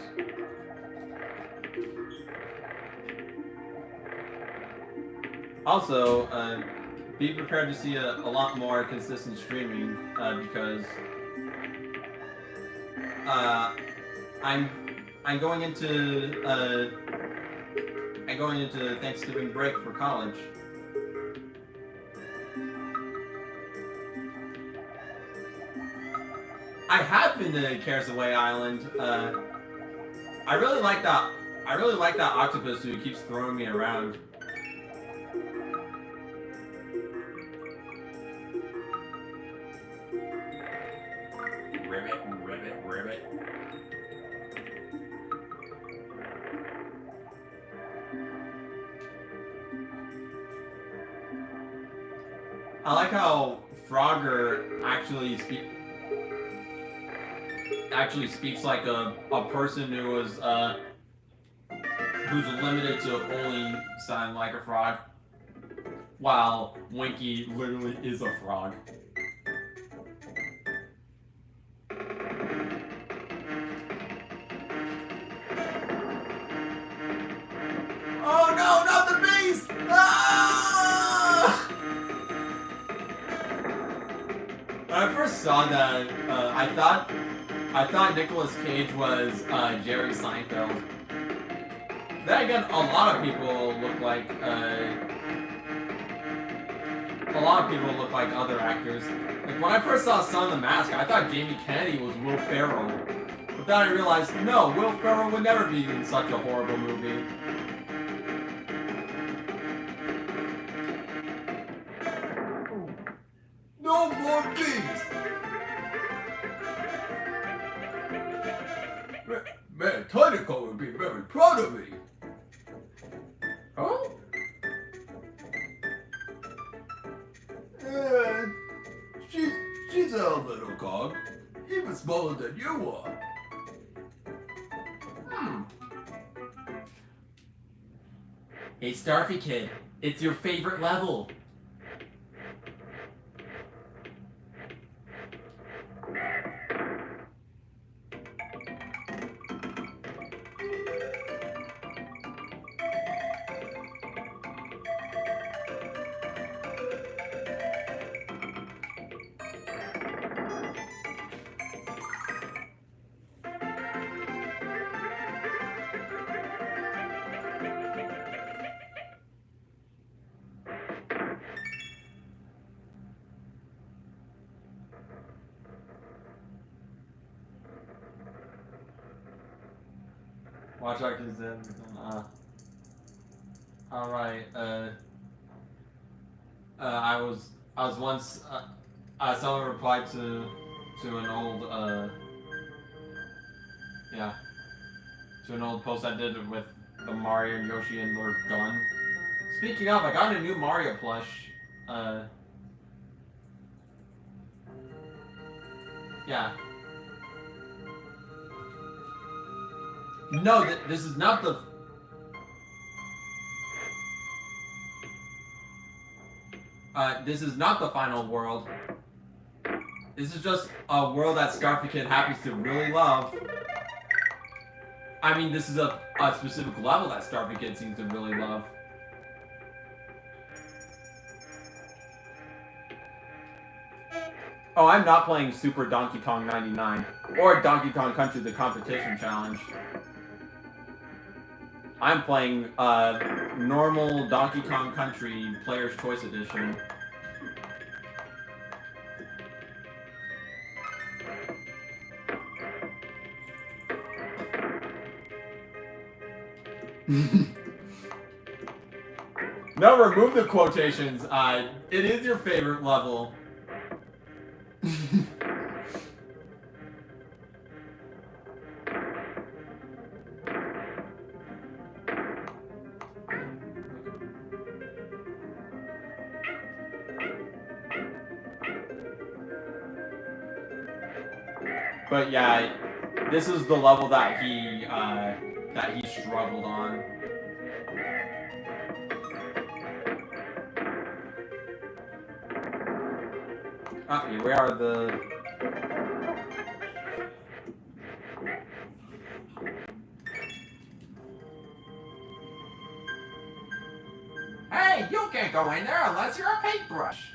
Also, be prepared to see a lot more consistent streaming because I'm going into Thanksgiving break for college. I have been to Cares Away Island. I really like that. I really like that octopus who keeps throwing me around. Ribbit. I like how Frogger actually speaks like a person who is who's limited to only sound like a frog, while Winky literally is a frog. Oh no, not the beast! Ah! When I first saw that, I thought Nicolas Cage was Jerry Seinfeld. Then again, a lot of people look like other actors. Like when I first saw Son of the Mask, I thought Jamie Kennedy was Will Ferrell. But then I realized, no, Will Ferrell would never be in such a horrible movie. No more bees! Man, Tinyco would be very proud of me. Oh? She's a little cog, even smaller than you are. Hey, Starfy Kid, it's your favorite level. Watch out, cause then, alright, I was once, someone replied to an old, to an old post I did with the Mario, Yoshi, and Lord Gun. Speaking of, I got a new Mario plush, yeah. No, this is not the... this is not the final world. This is just a world that Scarfy Kid happens to really love. I mean, this is a specific level that Scarfy Kid seems to really love. Oh, I'm not playing Super Donkey Kong 99 or Donkey Kong Country the Competition Challenge. I'm playing normal Donkey Kong Country Player's Choice Edition. No, remove the quotations. It is your favorite level. But yeah, this is the level that he struggled on. Here we are. Hey, you can't go in there unless you're a paintbrush.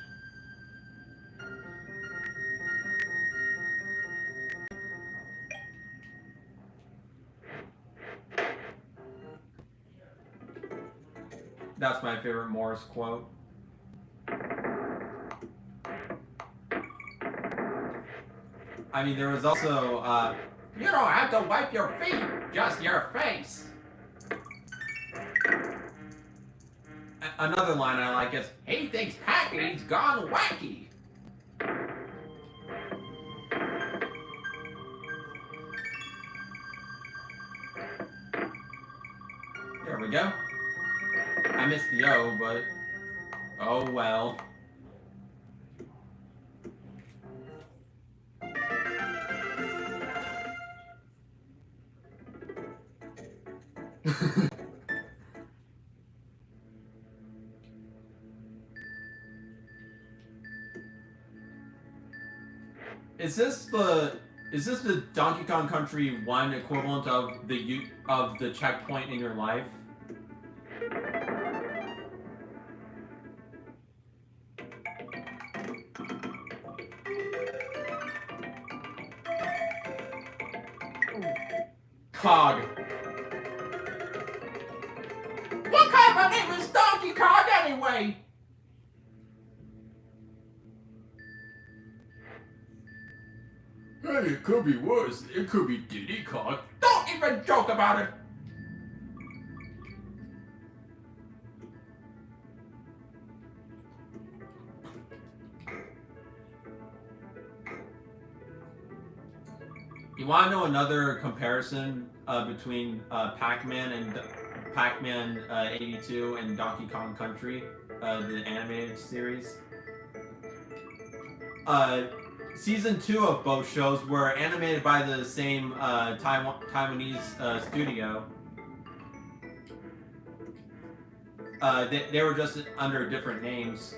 That's my favorite Morris quote. I mean, there was also, You don't have to wipe your feet, just your face. another line I like is, He thinks Pac-Man's gone wacky. there we go. I missed the O, but oh well. Is this the Donkey Kong Country 1 equivalent of the checkpoint in your life? Cog. What kind of name is Donkey Kong anyway? Hey, it could be worse. It could be Diddy Kong. Don't even joke about it. You want to know another comparison between Pac-Man and Pac-Man 82 and Donkey Kong Country, the animated series? Season 2 of both shows were animated by the same Taiwanese studio. They were just under different names.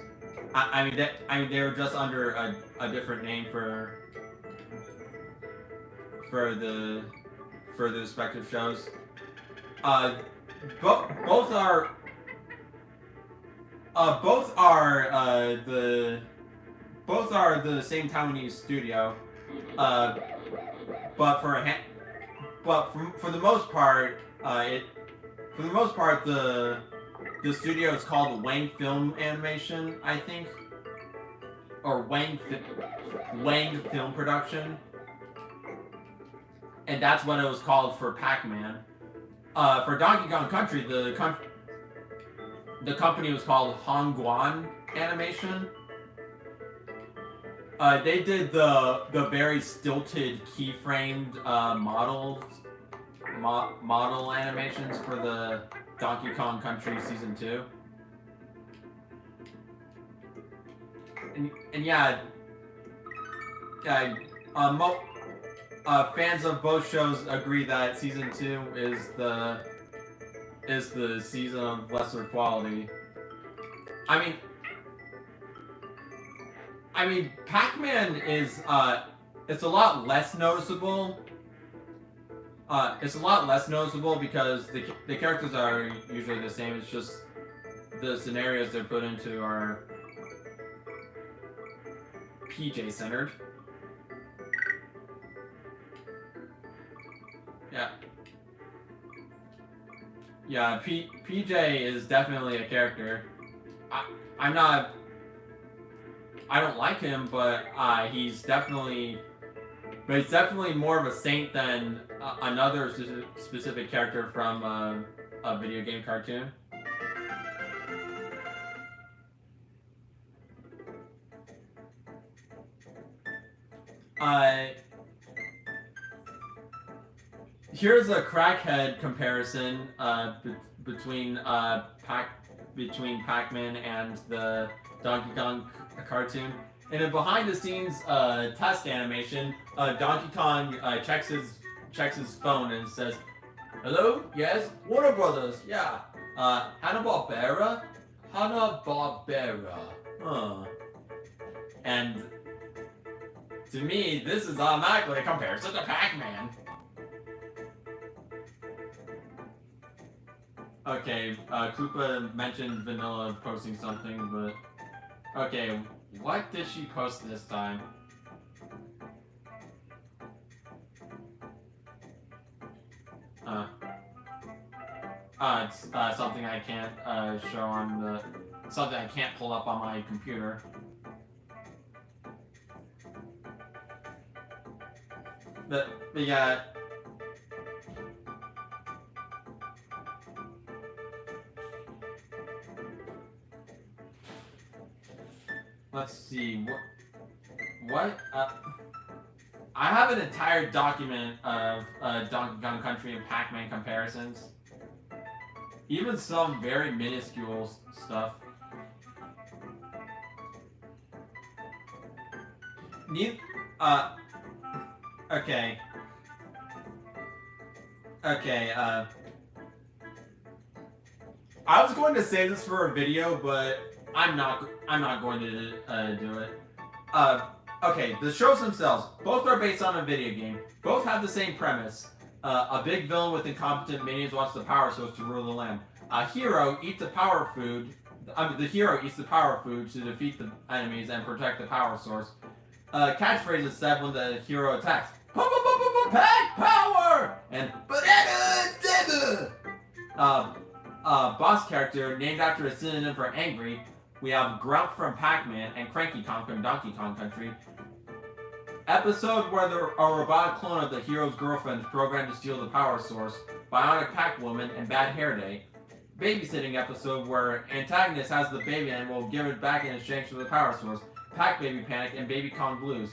I mean, they were just under a different name for the respective shows. Both are the same Taiwanese studio, but for the most part, the studio is called Wang Film Animation, I think, or Wang Film Production, and that's what it was called for Pac-Man. For Donkey Kong Country, the company was called Hongguan Animation. They did the very stilted keyframed model animations for the Donkey Kong Country Season 2. And yeah, fans of both shows agree that Season 2 is the season of lesser quality. I mean, Pac-Man is, it's a lot less noticeable. It's a lot less noticeable because the characters are usually the same. It's just the scenarios they're put into are PJ centered. Yeah. Yeah, PJ is definitely a character. I don't like him, but he's definitely more of a saint than another specific character from a video game cartoon. Here's a crackhead comparison between Pac-Man and the Donkey Kong cartoon. In a behind-the-scenes test animation, Donkey Kong checks his phone and says, "Hello, yes, Warner Brothers, yeah, Hanna-Barbera, and to me, this is automatically a comparison to Pac-Man. Okay, Koopa mentioned Vanilla posting something, but... Okay, what did she post this time? It's something I can't show on the... Something I can't pull up on my computer. But yeah... Let's see, what, I have an entire document of Donkey Kong Country and Pac-Man comparisons. Even some very minuscule stuff. Okay. Okay, I was going to say this for a video, but I'm not going to do it. Okay, the shows themselves, both are based on a video game. Both have the same premise. A big villain with incompetent minions wants the power source to rule the land. A hero eats the power food. The hero eats the power food to defeat the enemies and protect the power source. Catchphrase is said when the hero attacks. Pack power! And banana! Boss character named after a synonym for angry. We have Grump from Pac-Man and Cranky Kong from Donkey Kong Country. Episode where a robotic clone of the hero's girlfriend is programmed to steal the power source. Bionic Pac-Woman and Bad Hair Day. Babysitting episode where antagonist has the baby and will give it back in exchange for the power source. Pac-Baby Panic and Baby Kong Blues.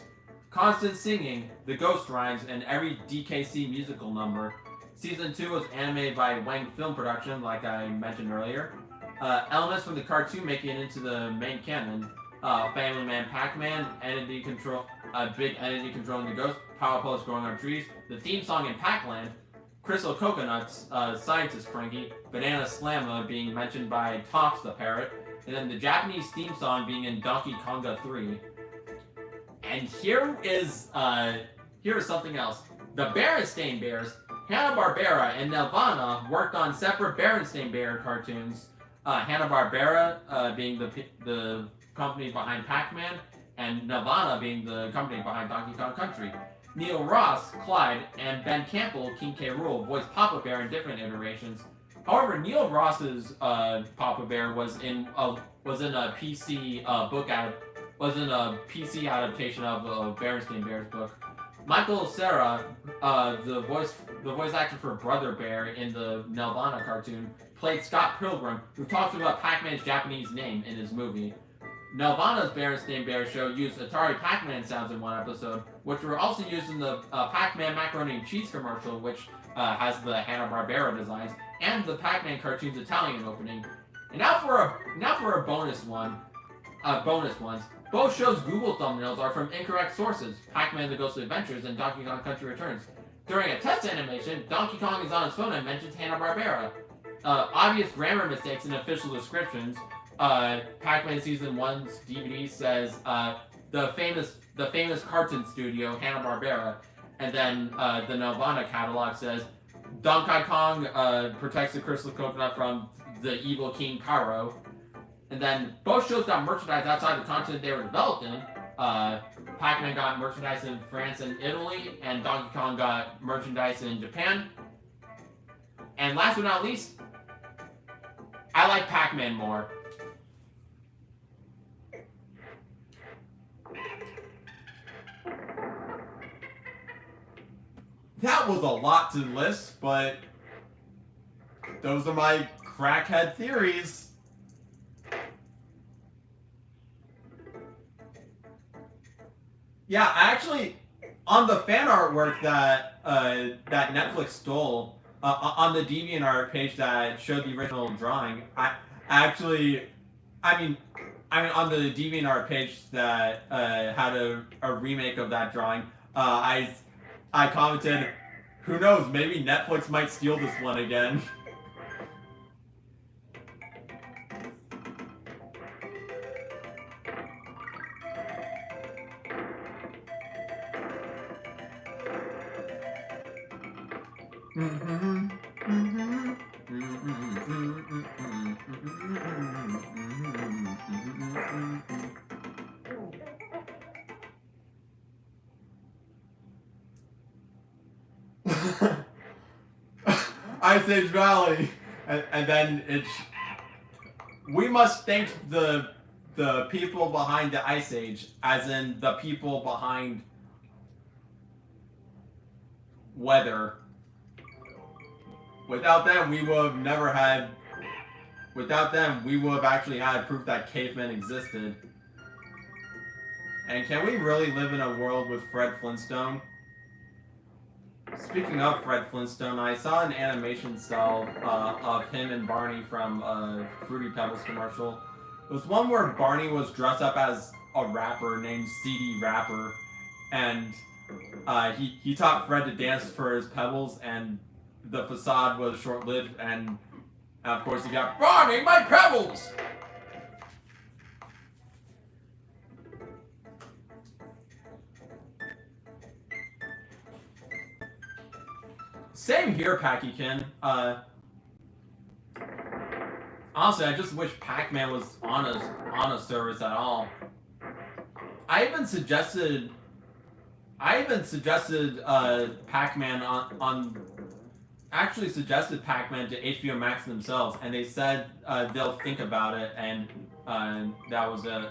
Constant singing, the ghost rhymes, and every DKC musical number. Season 2 was animated by Wang Film Production, like I mentioned earlier. Elements from the cartoon making it into the main canon. Family Man Pac-Man, entity control, big entity controlling the ghost, power pellets growing on trees, the theme song in Pac-Land, Crystal Coconuts, Scientist Cranky, Banana Slamma being mentioned by Tox the Parrot, and then the Japanese theme song being in Donkey Konga 3. And here is something else. The Berenstain Bears, Hanna-Barbera, and Nelvana worked on separate Berenstain Bear cartoons. Hanna-Barbera being the company behind Pac-Man, and Nelvana being the company behind Donkey Kong Country. Neil Ross, Clyde, and Ben Campbell, King K. Rool, voiced Papa Bear in different iterations. However, Neil Ross's Papa Bear was in a PC PC adaptation of Berenstain Bears book. Michael Cera, the voice actor for Brother Bear in the Nelvana cartoon, played Scott Pilgrim, who talks about Pac-Man's Japanese name in his movie. Nelvana's Berenstain Bears show used Atari Pac-Man sounds in one episode, which were also used in the Pac-Man macaroni and cheese commercial, which has the Hanna-Barbera designs, and the Pac-Man cartoon's Italian opening. And now for a bonus ones. Both shows' Google thumbnails are from incorrect sources, Pac-Man The Ghostly Adventures and Donkey Kong Country Returns. During a test animation, Donkey Kong is on his phone and mentions Hanna-Barbera. Obvious grammar mistakes in official descriptions. Pac-Man Season 1's DVD says the famous cartoon studio, Hanna-Barbera, and then the Nelvana catalog says Donkey Kong protects the crystal coconut from the evil King Karo. And then both shows got merchandise outside the continent they were developed in. Pac-Man got merchandise in France and Italy, and Donkey Kong got merchandise in Japan. And last but not least, I like Pac-Man more. That was a lot to list, but those are my crackhead theories. Yeah, actually, on the fan artwork that that Netflix stole, on the DeviantArt page that showed the original drawing, I mean, on the DeviantArt page that had a remake of that drawing, I commented, who knows, maybe Netflix might steal this one again. Ice Age Valley, and then it's. We must thank the people behind the Ice Age, as in the people behind weather. Without them, we would have never had. Without them, we would have actually had proof that cavemen existed. And can we really live in a world with Fred Flintstone? Speaking of Fred Flintstone, I saw an animation cell of him and Barney from a Fruity Pebbles commercial. It was one where Barney was dressed up as a rapper named CD Rapper, and he taught Fred to dance for his pebbles, and the facade was short-lived, and of course he got Barney, my pebbles! Same here, Packykin. Honestly, I just wish Pac-Man was on a service at all. I even suggested Pac-Man actually suggested Pac-Man to HBO Max themselves, and they said they'll think about it, and that was it.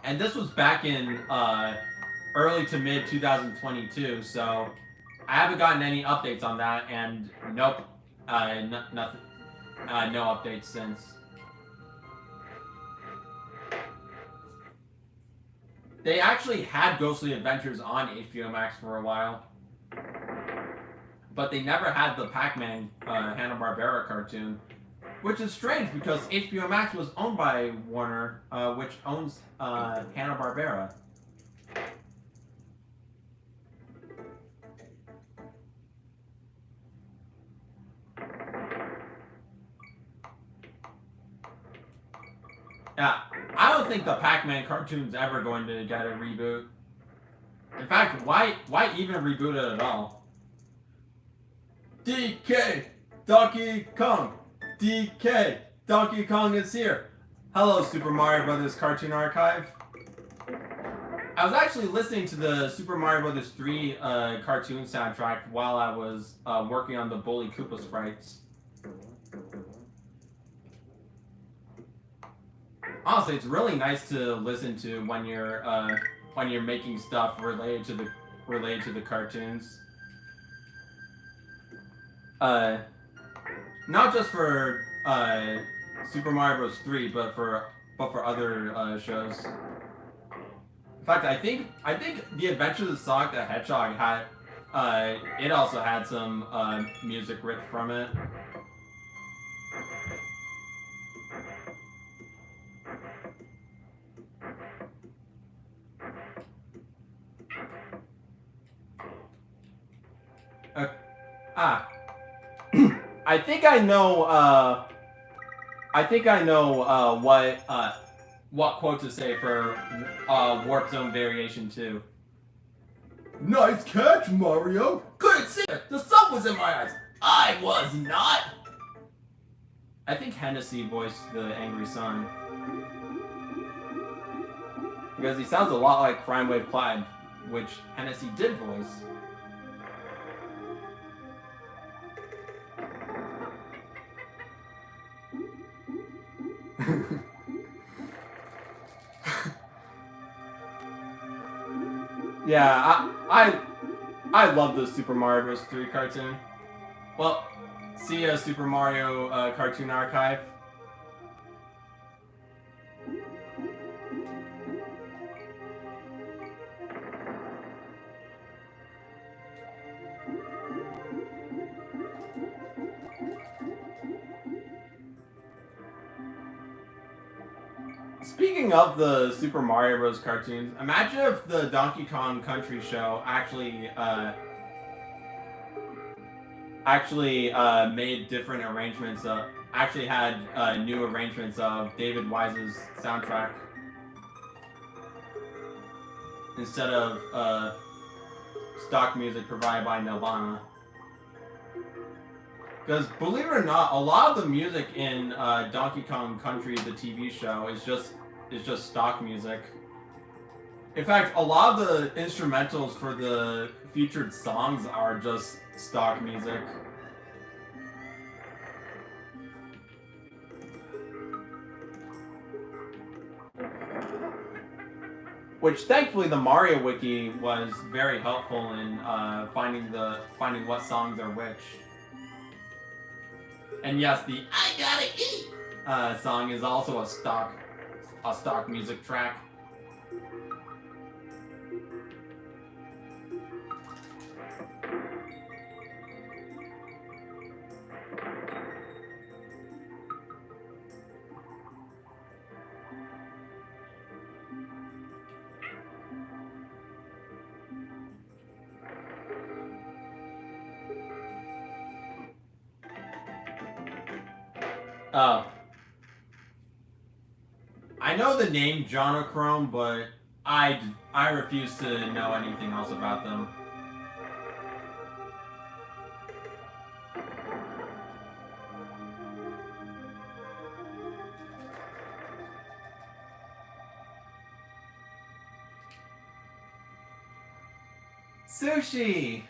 And this was back in early to mid 2022, so I haven't gotten any updates on that, and nope, nothing, no updates since. They actually had Ghostly Adventures on HBO Max for a while, but they never had the Pac-Man Hanna-Barbera cartoon, which is strange because HBO Max was owned by Warner, which owns Hanna-Barbera. Yeah, I don't think the Pac-Man cartoon's ever going to get a reboot. In fact, why even reboot it at all? DK! Donkey Kong! DK! Donkey Kong is here! Hello, Super Mario Brothers Cartoon Archive. I was actually listening to the Super Mario Brothers 3 cartoon soundtrack while I was working on the Bully Koopa sprites. Honestly, it's really nice to listen to when you're making stuff related to the cartoons. Not just for Super Mario Bros. 3, but for other shows. In fact, I think The Adventures of Sonic the Hedgehog had it also had some music ripped from it. I think I know what quote to say for Warp Zone Variation 2. Nice catch, Mario. Couldn't see it. The sun was in my eyes. I was not. I think Hennessy voiced the angry son. Because he sounds a lot like Crime Wave Clyde, which Hennessy did voice. Yeah, I love the Super Mario Bros. 3 cartoon. Well, see a Super Mario Cartoon Archive. Speaking of the Super Mario Bros. Cartoons, imagine if the Donkey Kong Country show actually made different arrangements. Actually had new arrangements of David Wise's soundtrack instead of stock music provided by Nirvana. Because believe it or not, a lot of the music in Donkey Kong Country, the TV show, is just stock music. In fact, a lot of the instrumentals for the featured songs are just stock music. Which thankfully the Mario Wiki was very helpful in finding what songs are which. And yes, the I gotta eat. song is also a stock music track. I know the name Jonochrome, but I refuse to know anything else about them. Sushi!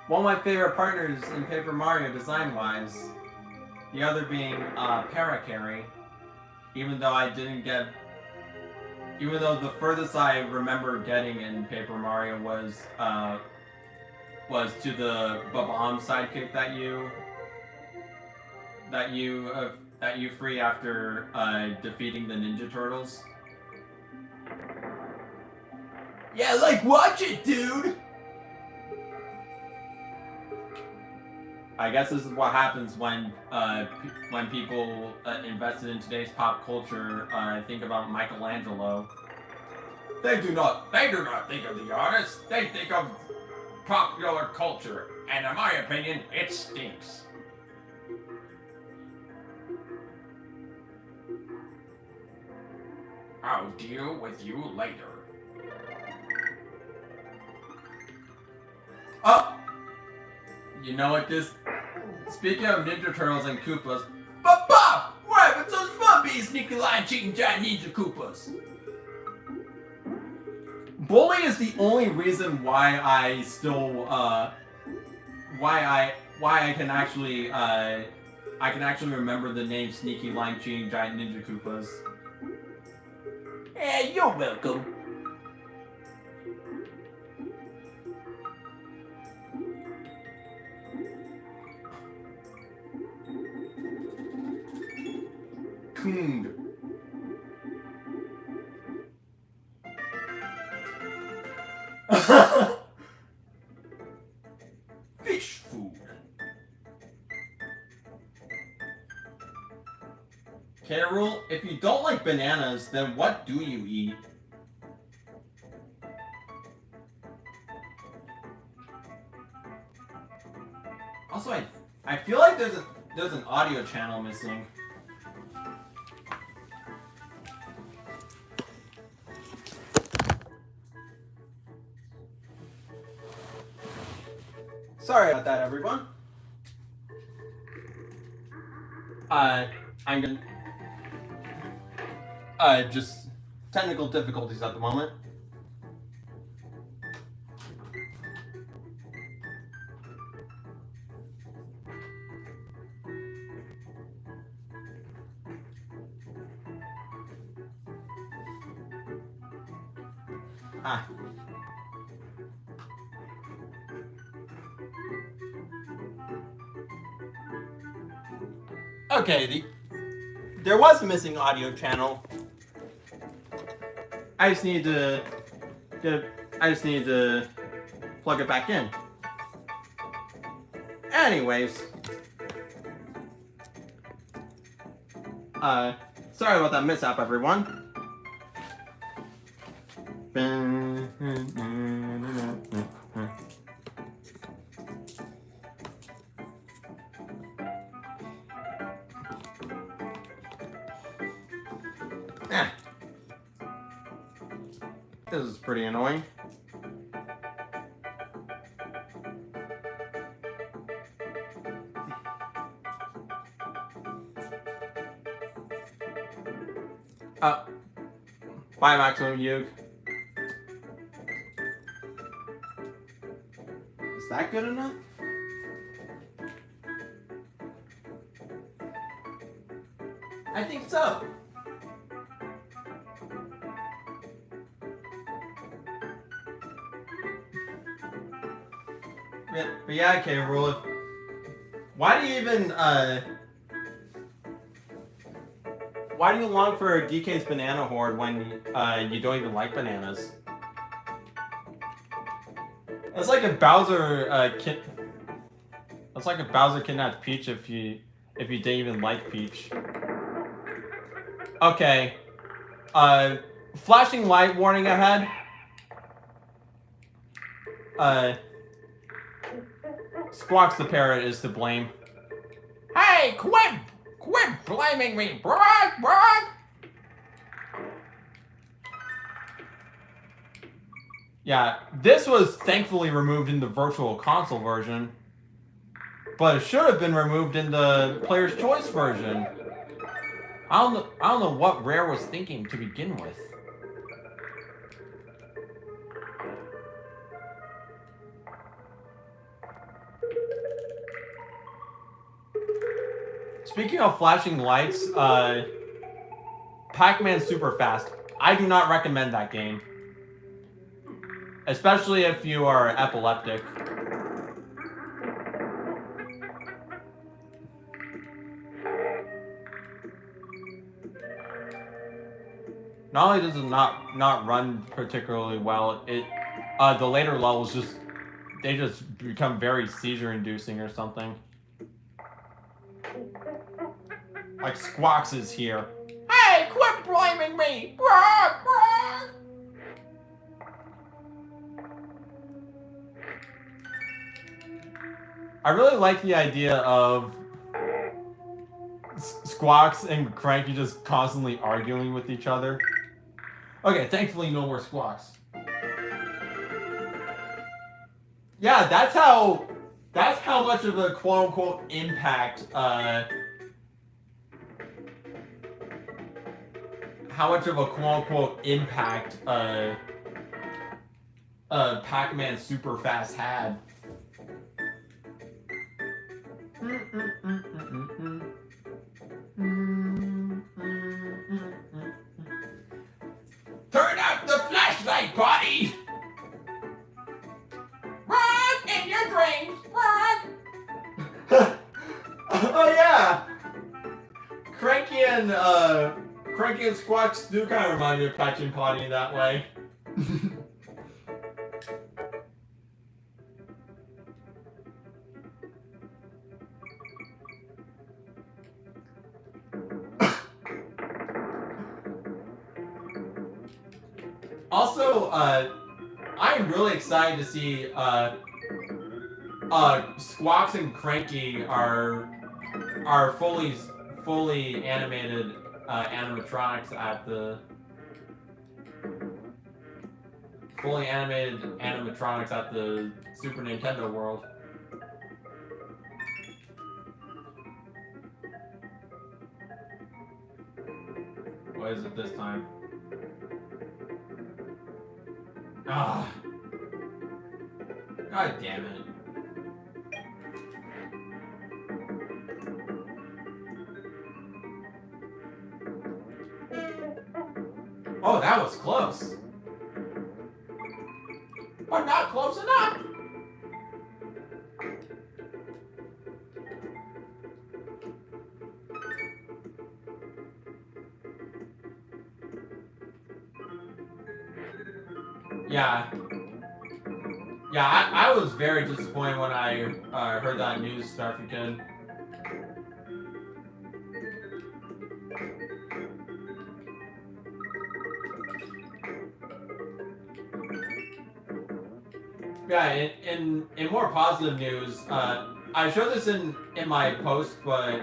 One of my favorite partners in Paper Mario design-wise. The other being Parakarry. Even though the furthest I remember getting in Paper Mario was to the Bob-omb sidekick that you free after defeating the Ninja Turtles. Yeah, like, watch it, dude! I guess this is what happens when people invested in today's pop culture think about Michelangelo. They do not think of the artist. They think of popular culture, and in my opinion, it stinks. I'll deal with you later. Oh! You know what this... Speaking of Ninja Turtles and Koopas... But Bob, we're having such fun being sneaky line cheating giant ninja Koopas. Bully is the only reason why I still, why I can actually remember the name Sneaky Line Cheating Giant Ninja Koopas. Yeah, you're welcome. Kung. Fish food. K. Rool, if you don't like bananas, then what do you eat? Also, I feel like there's an audio channel missing. Sorry about that, everyone. I'm gonna... just technical difficulties at the moment. Ah. Okay, there was a missing audio channel. I just need to plug it back in. Anyways, sorry about that mishap, everyone. This is pretty annoying. Bye, Maximum Yug. Is that good enough? I think so. But yeah, okay, Rule. Why do you even, why do you long for DK's Banana Horde when you don't even like bananas? It's like a Bowser It's like a Bowser kidnapped Peach if you didn't even like Peach. Okay. Flashing light warning ahead. Squawks the parrot is to blame. Hey, quit blaming me, Brock! Yeah, this was thankfully removed in the Virtual Console version, but it should have been removed in the Player's Choice version. I don't know what Rare was thinking to begin with. Speaking of flashing lights, Pac-Man Super Fast. I do not recommend that game. Especially if you are epileptic. Not only does it not run particularly well, the later levels they just become very seizure inducing or something. Like Squawks is here. Hey, quit blaming me, Brock! I really like the idea of Squawks and Cranky just constantly arguing with each other. Okay, thankfully no more Squawks. Yeah, that's how much of a quote-unquote impact, Pac-Man Super Fast had. Turn off the flashlight, buddy! Brock, in your dreams, Brock! Oh yeah! Cranky and Squawks do kind of remind me of Patch and Potty in that way. Also, I am really excited to see Squawks and Cranky are fully animated animatronics at the Super Nintendo World. is it this time? Ah. God damn it. Oh, that was close. But not close enough. Yeah. Yeah, I was very disappointed when I heard that news start again. Yeah, in more positive news, I showed this in my post, but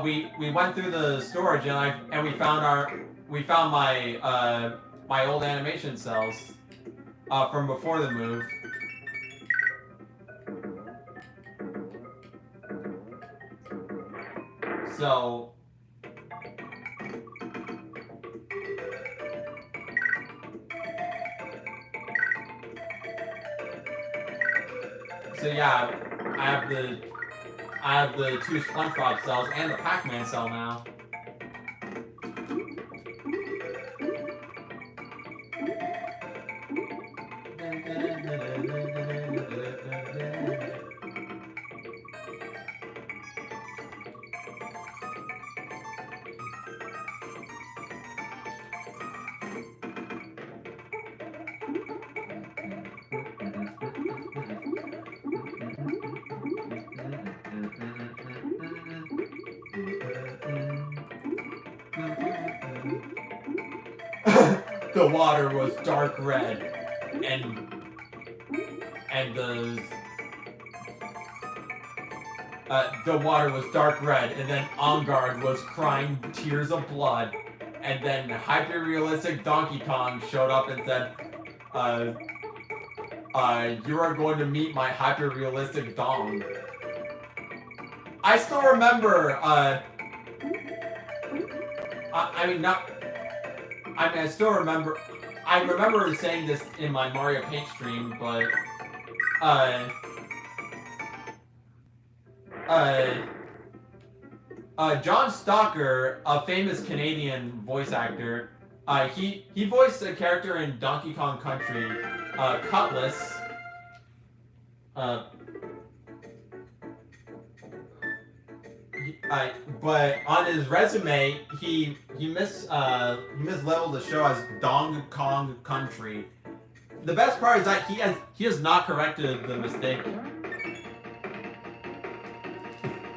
we went through the storage and we found my my old animation cells from before the move. So yeah, I have the 2 SpongeBob cells and the Pac-Man cell now. The water was dark red, and the water was dark red, and then Engard was crying tears of blood, and then hyper-realistic Donkey Kong showed up and said, you are going to meet my hyper-realistic Dong. I still remember, I still remember. I remember saying this in my Mario Paint stream, but John Stalker, a famous Canadian voice actor, he voiced a character in Donkey Kong Country, Cutlass. But on his resume, he mislabeled the show as Dong Kong Country. The best part is that he has not corrected the mistake.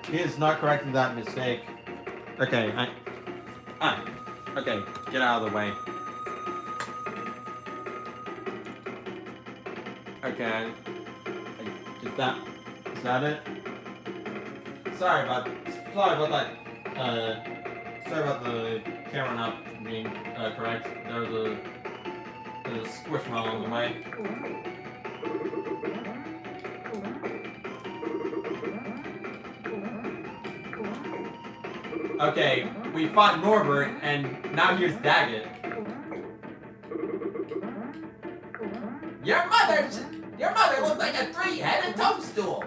He has not corrected that mistake. Okay, okay, get out of the way. Okay, is that it? Sorry about that. Sorry about the camera not being correct. There was a squishmallow in the way. Okay, we fought Norbert, and now here's Daggett. Your mother looks like a 3-headed toadstool.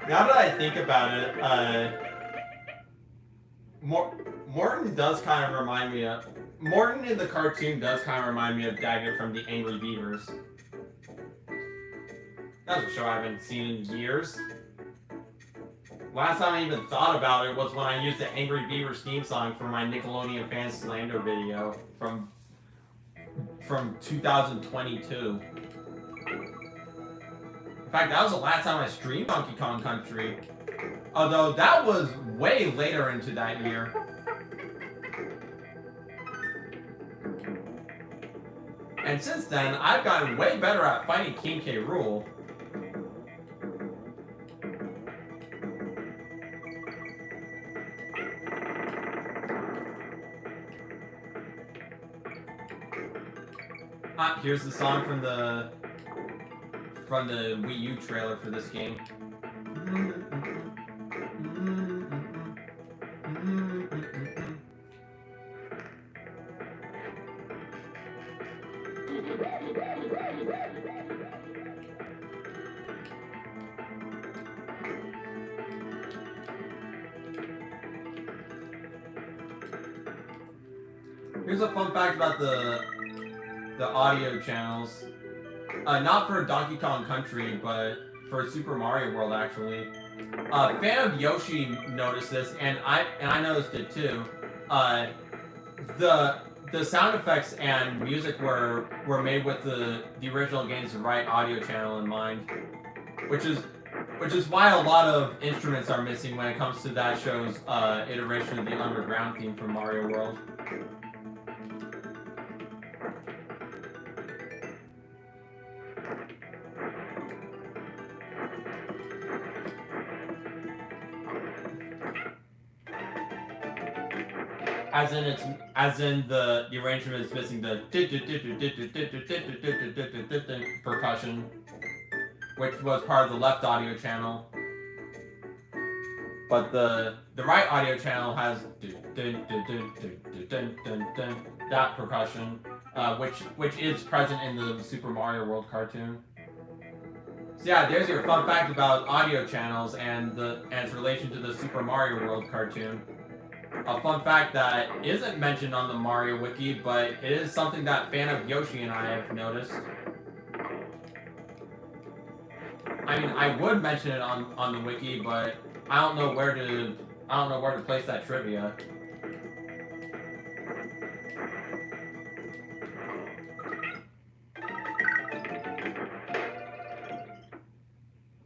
Now that I think about it, Morton does kind of remind me of... Morton in the cartoon does kind of remind me of Daggett from the Angry Beavers. That's a show I haven't seen in years. Last time I even thought about it was when I used the Angry Beavers theme song for my Nickelodeon fan slander video from 2022. In fact, that was the last time I streamed Donkey Kong Country. Although that was way later into that year. And since then, I've gotten way better at fighting King K. Rool. Here's the song from the Wii U trailer for this game. Here's a fun fact about the audio channels. Not for Donkey Kong Country, but for Super Mario World actually. Fan of Yoshi noticed this, and I noticed it too. The sound effects and music were made with the original game's right audio channel in mind, which is why a lot of instruments are missing when it comes to that show's iteration of the underground theme from Mario World. As in the arrangement is missing the percussion, which was part of the left audio channel. But the right audio channel has that percussion, which is present in the Super Mario World cartoon. So yeah, there's your fun fact about audio channels and its relation to the Super Mario World cartoon. A fun fact that isn't mentioned on the Mario Wiki, but it is something that Fan of Yoshi and I have noticed. I mean, I would mention it on the Wiki, but I don't know where to place that trivia.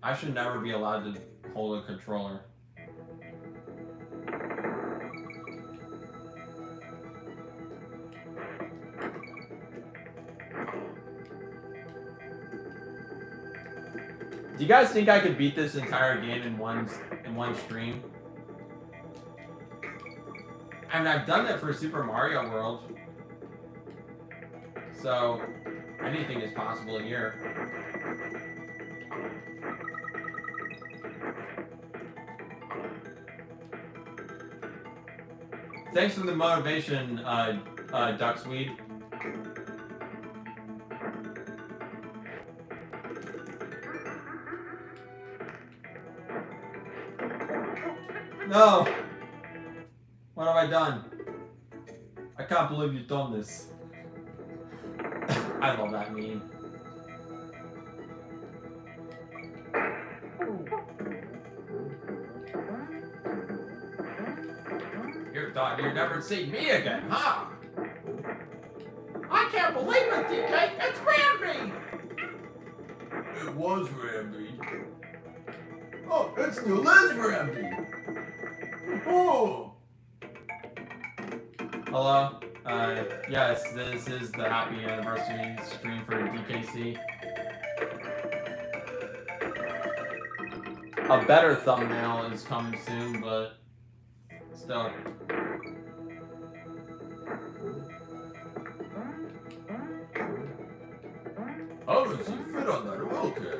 I should never be allowed to hold a controller. Do you guys think I could beat this entire game in one stream? I mean, I've done it for Super Mario World, so anything is possible here. Thanks for the motivation, Ducksweed. No! What have I done? I can't believe you've done this. I love that meme. You thought you'd never see me again, huh? I can't believe it, DK! It's Rambi! It was Rambi. Oh, it still is Rambi. Oh! Hello? Yes, this is the happy anniversary stream for DKC. A better thumbnail is coming soon, but still. How does he fit on that oil can?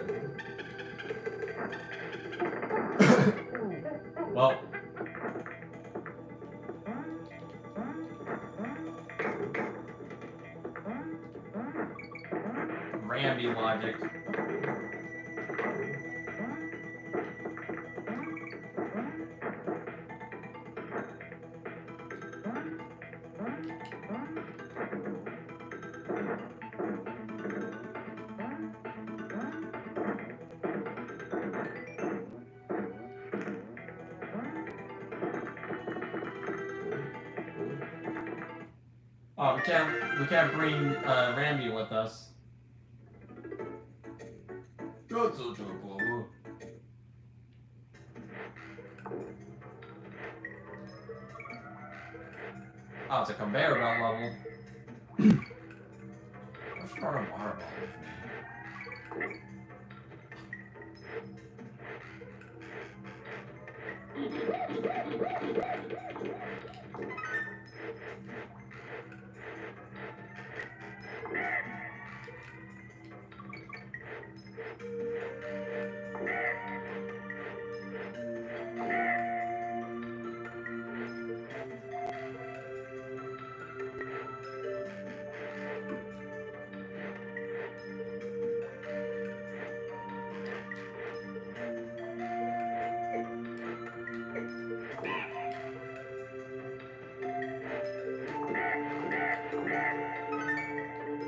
Well. Rambi logic. Oh, we can't bring Rambi with us. That's such a bummer. Oh, it's a conveyor belt level. Let's start a water bottle with me.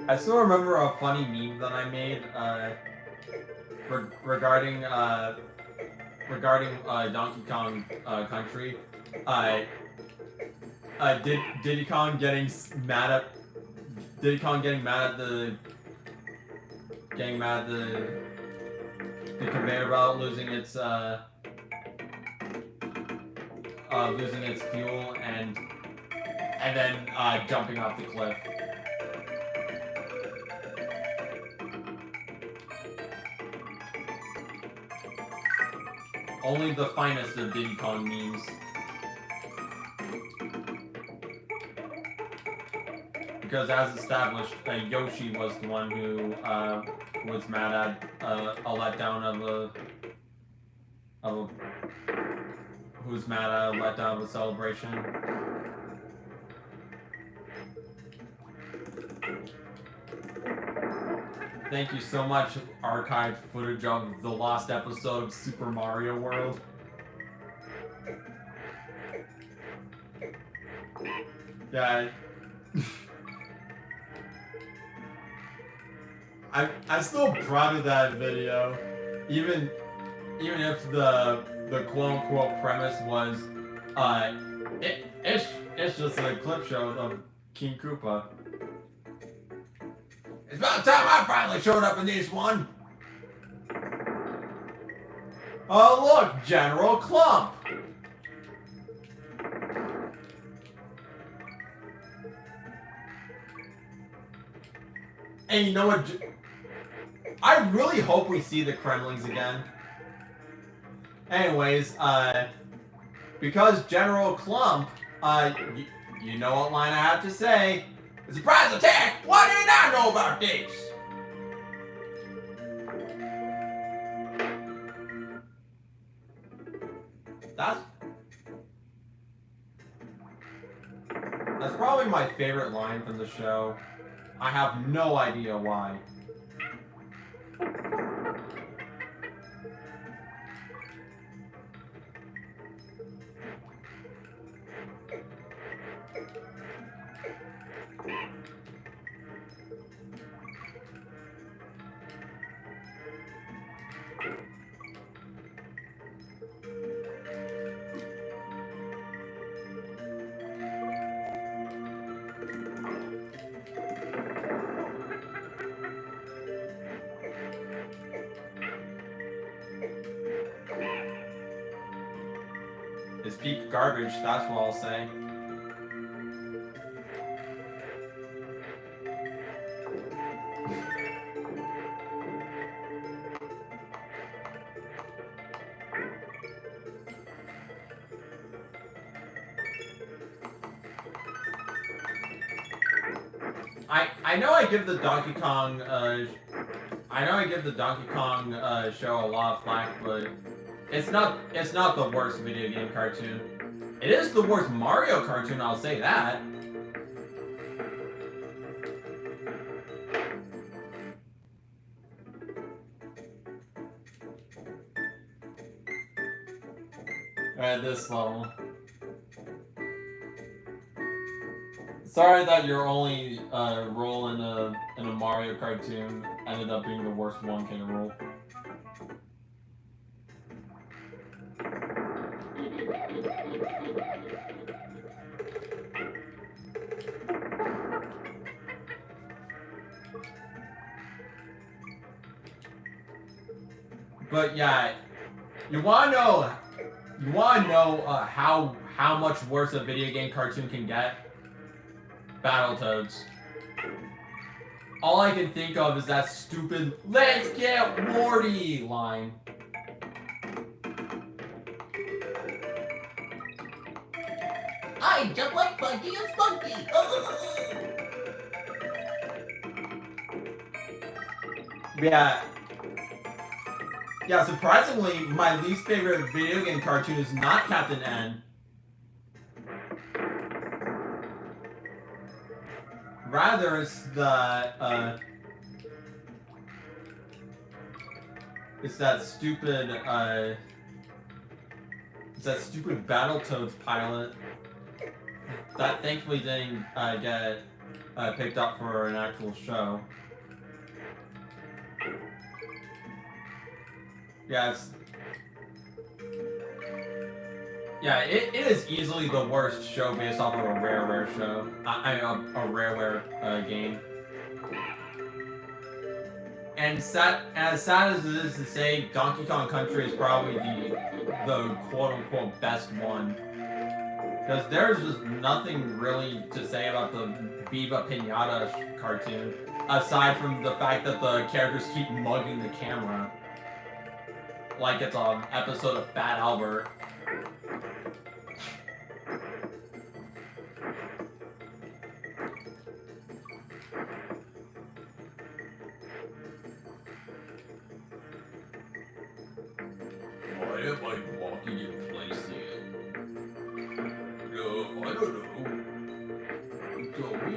I still remember a funny meme that I made regarding Donkey Kong Country. Diddy Kong getting mad at the conveyor belt losing its fuel and then jumping off the cliff. Only the finest of Diddy Kong memes. Because as established, Yoshi was the one who was mad at a letdown of a celebration. Thank you so much, archived footage of the lost episode of Super Mario World. Yeah. I'm still proud of that video, even if the quote unquote premise was it's just a clip show of King Koopa. It's about time I finally showed up in this one. Oh look, General Clump. And you know what? I really hope we see the Kremlings again. Anyways, because General Clump, you know what line I have to say. A surprise attack! Why didn't I know about this? That's probably my favorite line from the show. I have no idea why. It's peak garbage, that's what I'll say. I know I give the Donkey Kong show a lot of flack, but it's not the worst video game cartoon. It is the worst Mario cartoon, I'll say that. At this level. Sorry that your only role in a Mario cartoon ended up being the worst 1K role. But yeah, you wanna know how much worse a video game cartoon can get? Battletoads. All I can think of is that stupid "Let's get Morty" line. I jump like Funky and Spunky. Yeah, surprisingly, my least favorite video game cartoon is not Captain N. Rather, it's that stupid Battletoads pilot that thankfully didn't get picked up for an actual show. Yeah, it is easily the worst show based off of a Rareware show. A Rareware game. And as sad as it is to say, Donkey Kong Country is probably the quote-unquote best one. Because there's just nothing really to say about the Viva Pinata cartoon, aside from the fact that the characters keep mugging the camera. Like it's an episode of Fat Albert. Why am I walking in place here? No, I don't know. You tell me.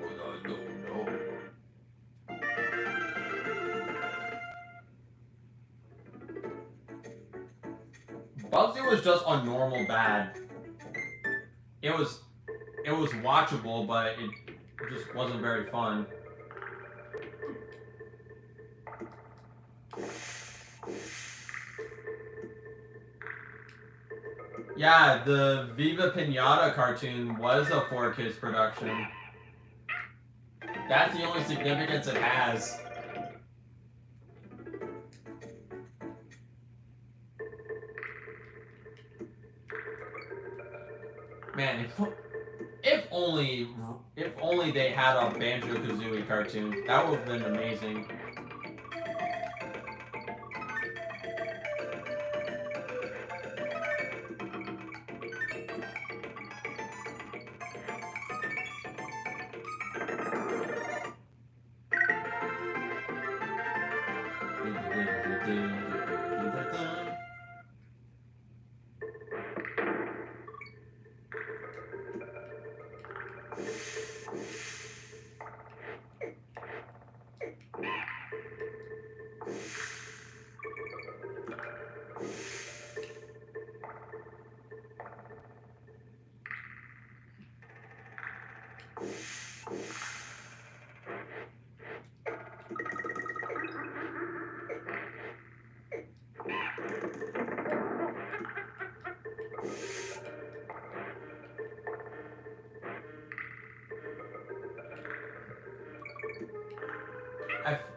But I don't know. Bugsy was just a normal bad. It was watchable, but it just wasn't very fun. Yeah, the Viva Pinata cartoon was a 4Kids production. That's the only significance it has. Man, if only they had a Banjo-Kazooie cartoon, that would have been amazing.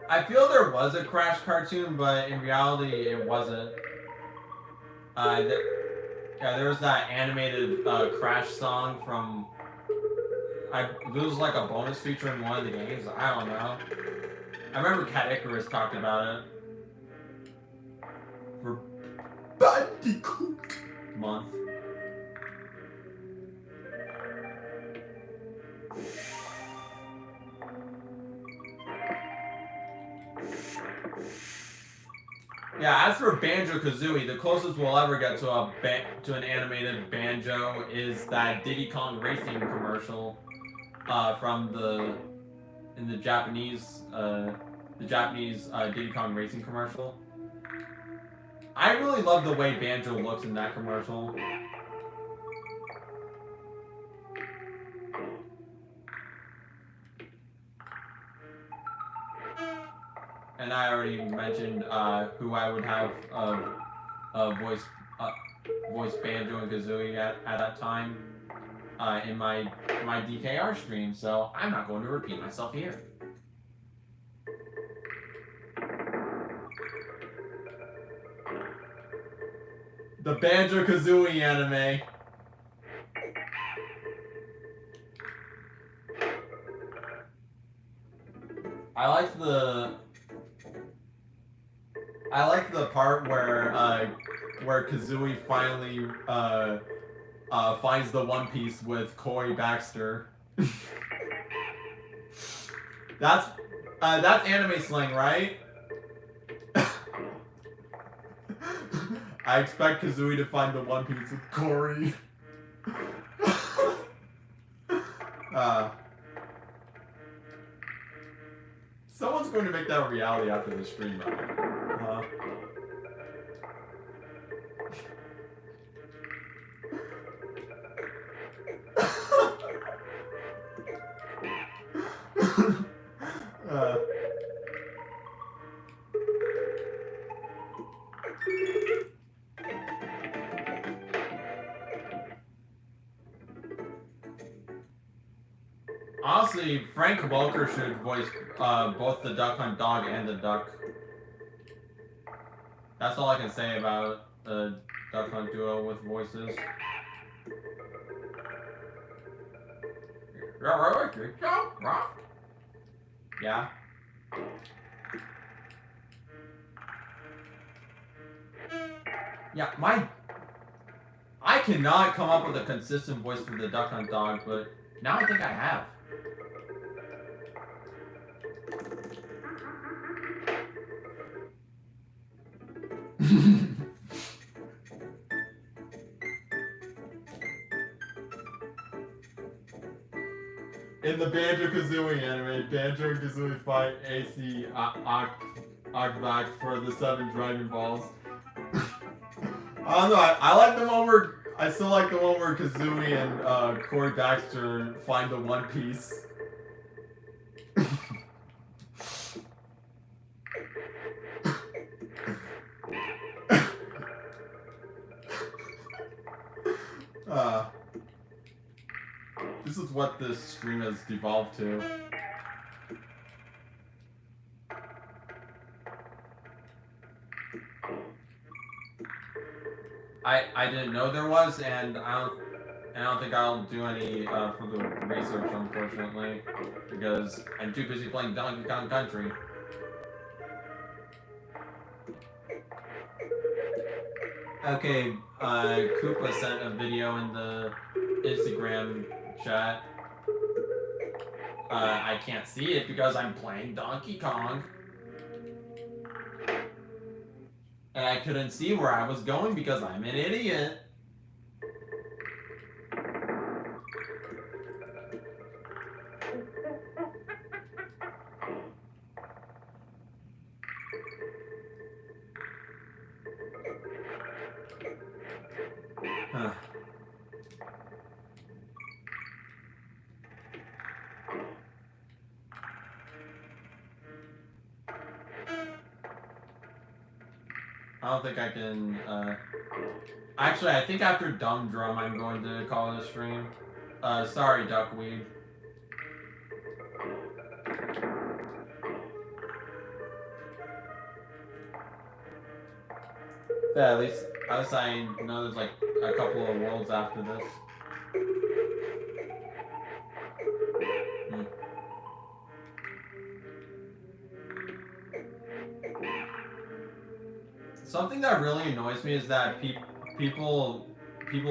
I feel there was a Crash cartoon, but in reality it wasn't. There was that animated Crash song from. It was like a bonus feature in one of the games. I don't know. I remember Cat Icarus talked about it for Bandicoot month. Yeah, as for Banjo-Kazooie, the closest we'll ever get to an animated Banjo is that Diddy Kong racing commercial from the Japanese Diddy Kong racing commercial. I really love the way Banjo looks in that commercial. And I already mentioned who I would have voice Banjo and Kazooie at that time in my DKR stream, so I'm not going to repeat myself here. The Banjo-Kazooie anime. I like the part where Kazooie finally finds the One Piece with Corey Baxter. That's anime slang, right? I expect Kazooie to find the One Piece with Corey. Someone's going to make that a reality after the stream, huh? Honestly, Frank Welker should voice both the Duck Hunt dog and the duck. That's all I can say about the Duck Hunt duo with voices. Yeah. Yeah, I cannot come up with a consistent voice for the Duck Hunt dog, but now I think I have. In the Banjo-Kazooie anime, Banjo and Kazooie fight AC Ogback for the 7 Dragon Balls. I don't know, I like the one where, I still like the one where Kazooie and Corey Baxter find the One Piece. This is what this stream has devolved to. I didn't know there was, and I don't think I'll do any further research, unfortunately, because I'm too busy playing Donkey Kong Country. Okay, Koopa sent a video in the Instagram chat. I can't see it because I'm playing Donkey Kong. And I couldn't see where I was going because I'm an idiot. Huh. I don't think I can, actually, I think after Dumb Drum, I'm going to call it a stream. Sorry, Duckweed. Yeah, at least I know there's, like, a couple of worlds after this. Something that really annoys me is that people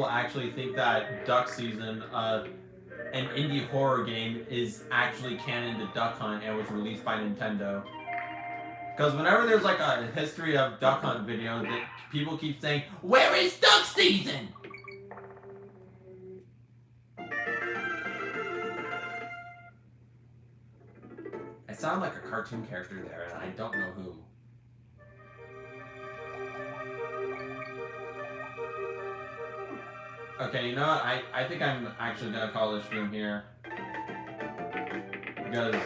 actually think that Duck Season, an indie horror game, is actually canon to Duck Hunt and was released by Nintendo. Because whenever there's like a history of Duck Hunt video, that people keep saying, "Where is Duck Season?" I sound like a cartoon character there, and I don't know who. Okay, you know what? I think I'm actually gonna call this stream here. Because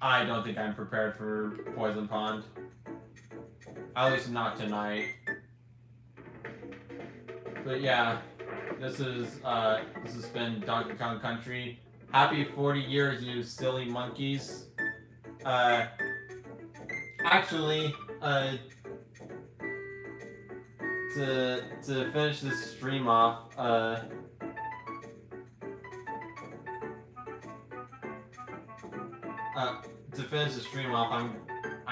I don't think I'm prepared for Poison Pond. At least not tonight. But yeah, this has been Donkey Kong Country. Happy 40 years, you silly monkeys. Actually, to finish this stream off, I'm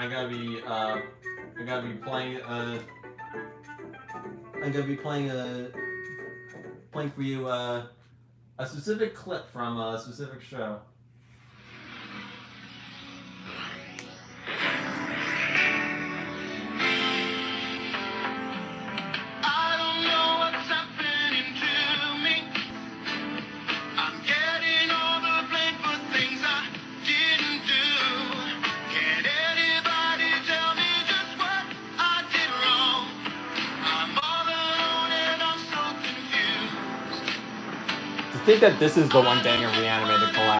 gonna be playing for you a specific clip from a specific show. I think that this is the one banger reanimated collab.